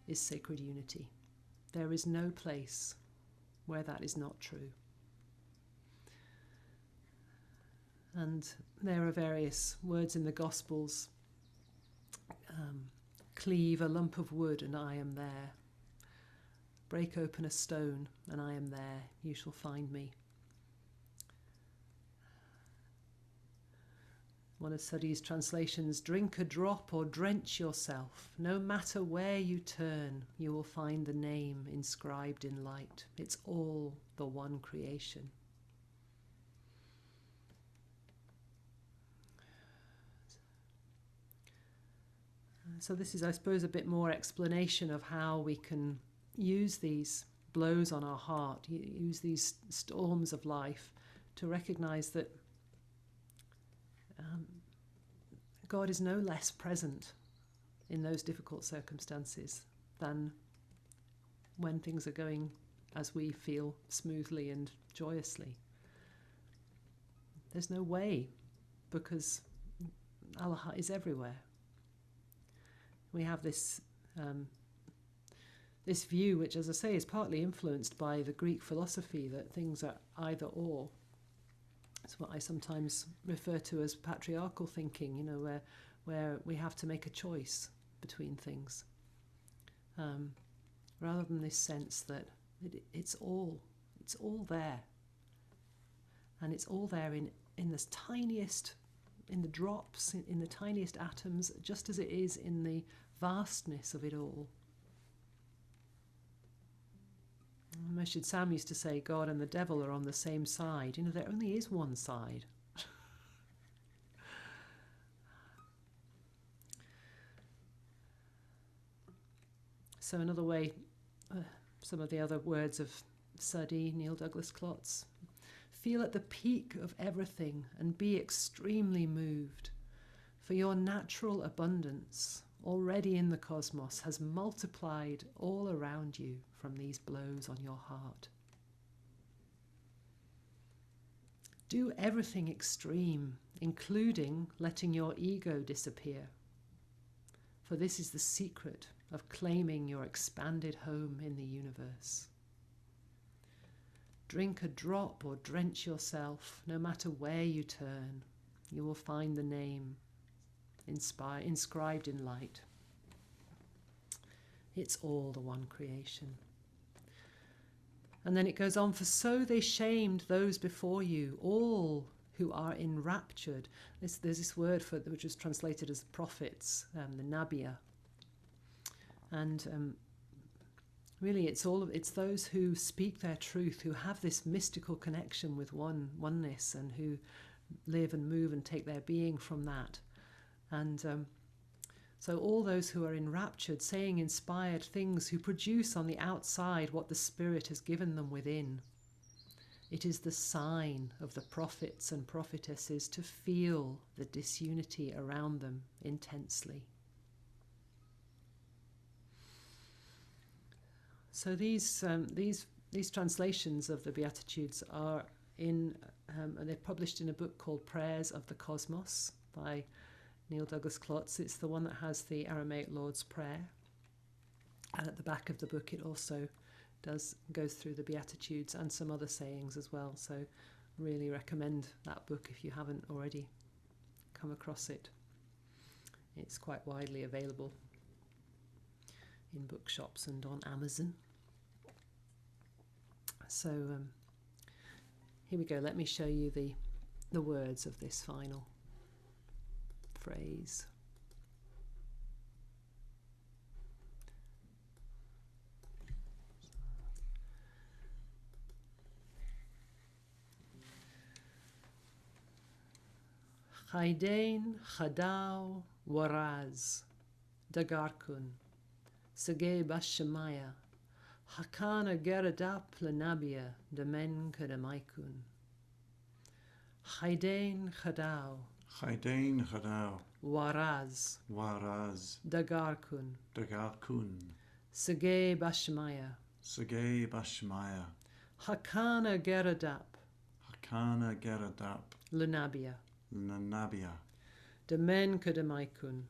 is sacred unity. There is no place where that is not true. And there are various words in the Gospels. Cleave a lump of wood and I am there. Break open a stone and I am there. You shall find me. One of Sadi's translations, drink a drop or drench yourself. No matter where you turn, you will find the name inscribed in light. It's all the one creation. So this is, I suppose, a bit more explanation of how we can use these blows on our heart, use these storms of life to recognize that God is no less present in those difficult circumstances than when things are going as we feel smoothly and joyously. There's no way, because Allah is everywhere. We have this this view, which, as I say, is partly influenced by the Greek philosophy that things are either or. It's what I sometimes refer to as patriarchal thinking, where we have to make a choice between things, rather than this sense that it's all there. And it's all there in the tiniest, in the drops, in the tiniest atoms, just as it is in the vastness of it all. Meshid Sam used to say God and the devil are on the same side. There only is one side. So another way, some of the other words of Sadi, Neil Douglas Klotz. Feel at the peak of everything and be extremely moved, for your natural abundance already in the cosmos has multiplied all around you from these blows on your heart. Do everything extreme, including letting your ego disappear, for this is the secret of claiming your expanded home in the universe. Drink a drop or drench yourself, no matter where you turn, you will find the name inscribed in light. It's all the one creation. And then it goes on, for so they shamed those before you, all who are enraptured. There's this word for which is translated as prophets, the Nabia. And really it's those who speak their truth, who have this mystical connection with oneness, and who live and move and take their being from that. And so all those who are enraptured, saying inspired things, who produce on the outside what the Spirit has given them within. It is the sign of the prophets and prophetesses to feel the disunity around them intensely. So these translations of the Beatitudes are and they're published in a book called Prayers of the Cosmos by Neil Douglas Klotz. It's the one that has the Aramaic Lord's Prayer. And at the back of the book it also goes through the Beatitudes and some other sayings as well. So really recommend that book if you haven't already come across it. It's quite widely available in bookshops and on Amazon. So here we go. Let me show you the words of this final phrase. Chaydein chadau waraz dagarkun sege bashemaya hakana geradap lenabia demen kadamaikun. Chaydein chadau waraz dagarkun sege bashemaya hakana geradap lenabia demen kadamaikun.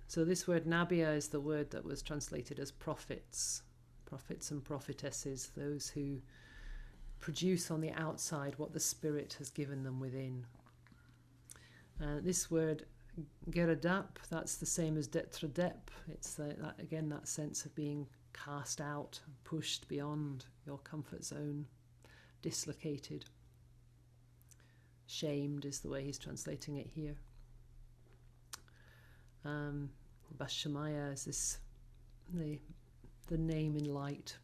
So this word Nabia is the word that was translated as prophets and prophetesses, those who produce on the outside what the Spirit has given them within. This word geradap, that's the same as detradep. It's that sense of being cast out, pushed beyond your comfort zone, dislocated. Shamed is the way he's translating it here. Bashemaya is the name in light,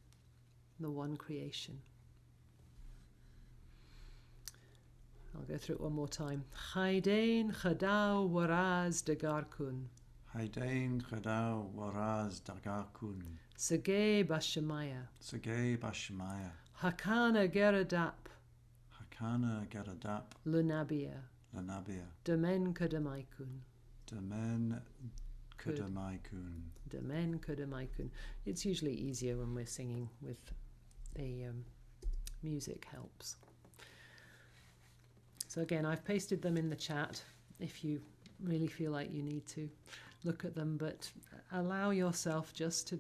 the one creation. I'll go through it one more time. Chaydein chadau waraz dagarkun. Sege bashemaya. Hakana geradap. Lunabia. Demen kadamaikun. Demen kadamaikun. It's usually easier when we're singing with the music helps. So again, I've pasted them in the chat if you really feel like you need to look at them, but allow yourself just to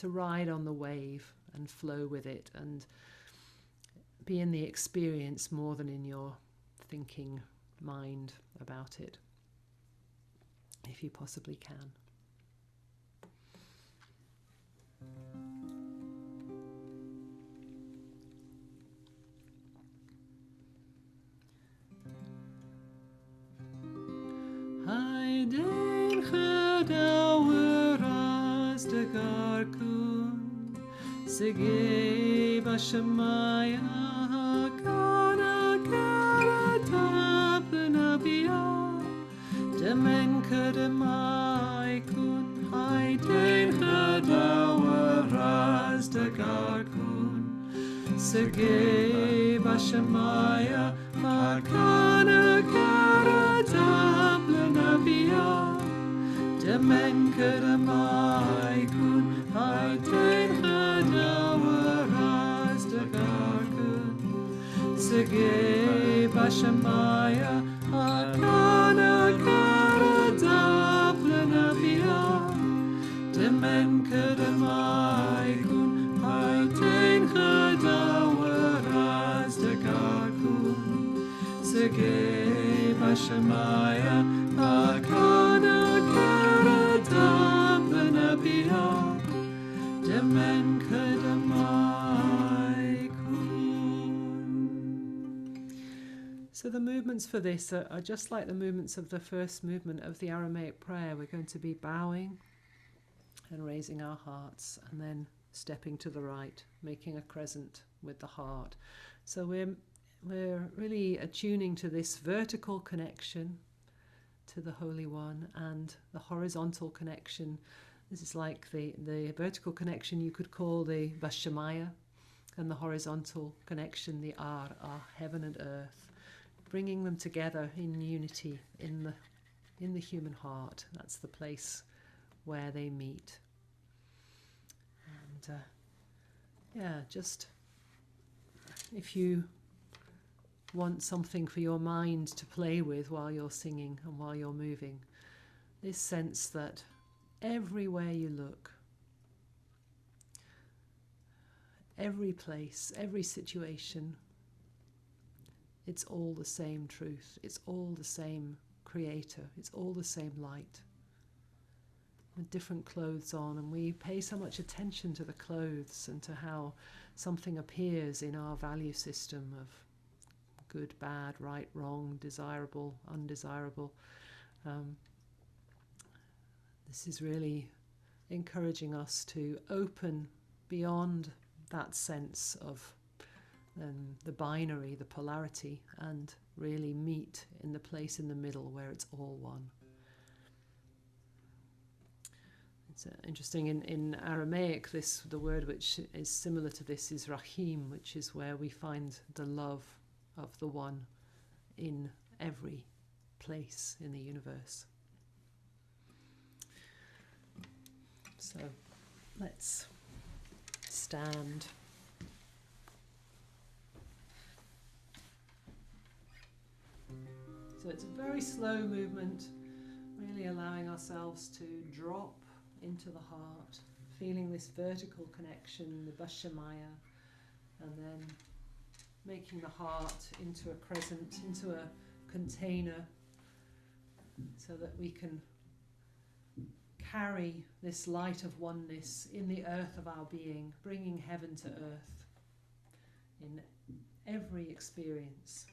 ride on the wave and flow with it and be in the experience more than in your thinking mind about it, if you possibly can. Sige Bashamaya Kana Karata Planabia Demen Kadamai Kun Haiden Hadawaras Dagar Kun Sige Bashamaya Kana Karata Planabia Demen Kadamai Kun Haiden Hadawaras Dagar Kun Sige Bashamaya Akana Karata Planabia Demen Kadamai Kun Haiten Hadawaras Dagar Kun Sige Bashamaya Akana Karata Planabia Demen Kadamai Kun. So the movements for this are just like the movements of the first movement of the Aramaic prayer. We're going to be bowing and raising our hearts and then stepping to the right, making a crescent with the heart. So we're really attuning to this vertical connection to the Holy One and the horizontal connection. This is like the vertical connection you could call the Vashamaya, and the horizontal connection, the Ar, heaven and earth, bringing them together in unity in the human heart. That's the place where they meet. And just if you want something for your mind to play with while you're singing and while you're moving, this sense that everywhere you look, every place, every situation, it's all the same truth. It's all the same creator. It's all the same light. With different clothes on, and we pay so much attention to the clothes and to how something appears in our value system of good, bad, right, wrong, desirable, undesirable. This is really encouraging us to open beyond that sense of the binary, the polarity, and really meet in the place in the middle where it's all one. It's interesting, in Aramaic, the word which is similar to this is rahim, which is where we find the love of the one in every place in the universe. So let's stand. So it's a very slow movement, really allowing ourselves to drop into the heart, feeling this vertical connection, the Bashamaya, and then making the heart into a crescent, into a container, so that we can carry this light of oneness in the earth of our being, bringing heaven to earth in every experience.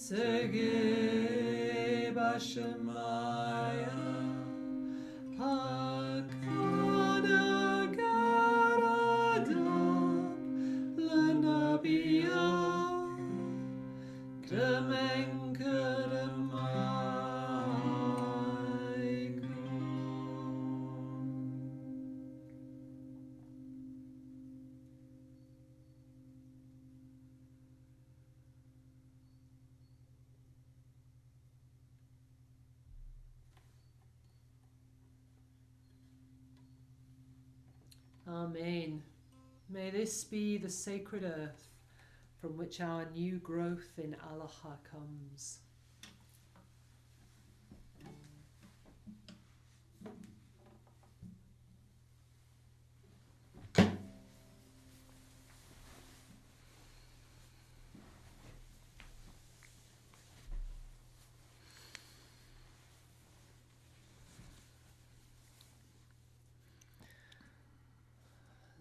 Sege Bashemaya Hakana Garadab Lanabia Amen. May this be the sacred earth from which our new growth in Allah comes.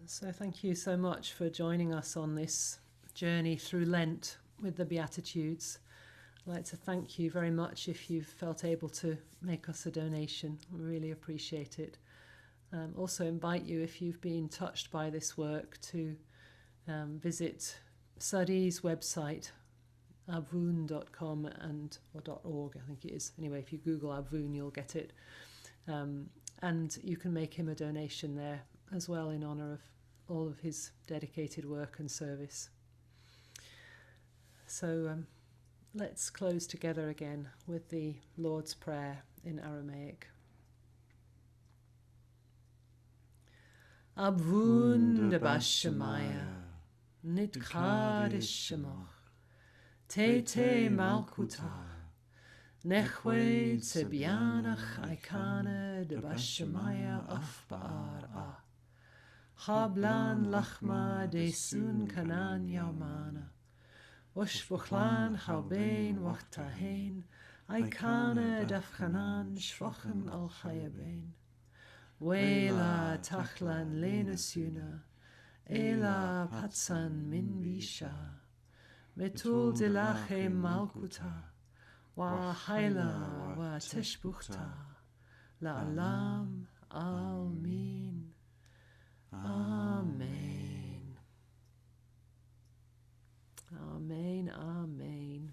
So thank you so much for joining us on this journey through Lent with the Beatitudes. I'd like to thank you very much if you've felt able to make us a donation. We really appreciate it. Also invite you, if you've been touched by this work, to visit Sadi's website, abvoon.com or .org, I think it is. Anyway, if you Google Abvoon, you'll get it. And you can make him a donation there as well in honour of all of his dedicated work and service. So let's close together again with the Lord's Prayer in Aramaic. Abvoon de Bashemaya, Nitkadish Shemoch, Te Malkuta, Nechwe Tsebianach Aikane de Bashemaya Afbaar. Hablan Lachma de Sun Kanan Yaumana, Washbuchlan Halbein Wachtahein, Aikane Dafchanan Shvochen Al Chayabein. Wela Tachlan Lenasuna, Ela Patsan Min Bisha, Metul Delache Malkuta, Wa Haila Wa Teshbuchta, La Alam Almin. Amen. Amen, amen.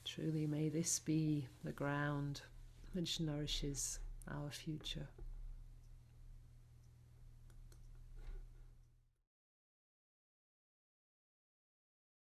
Truly may this be the ground which nourishes our future.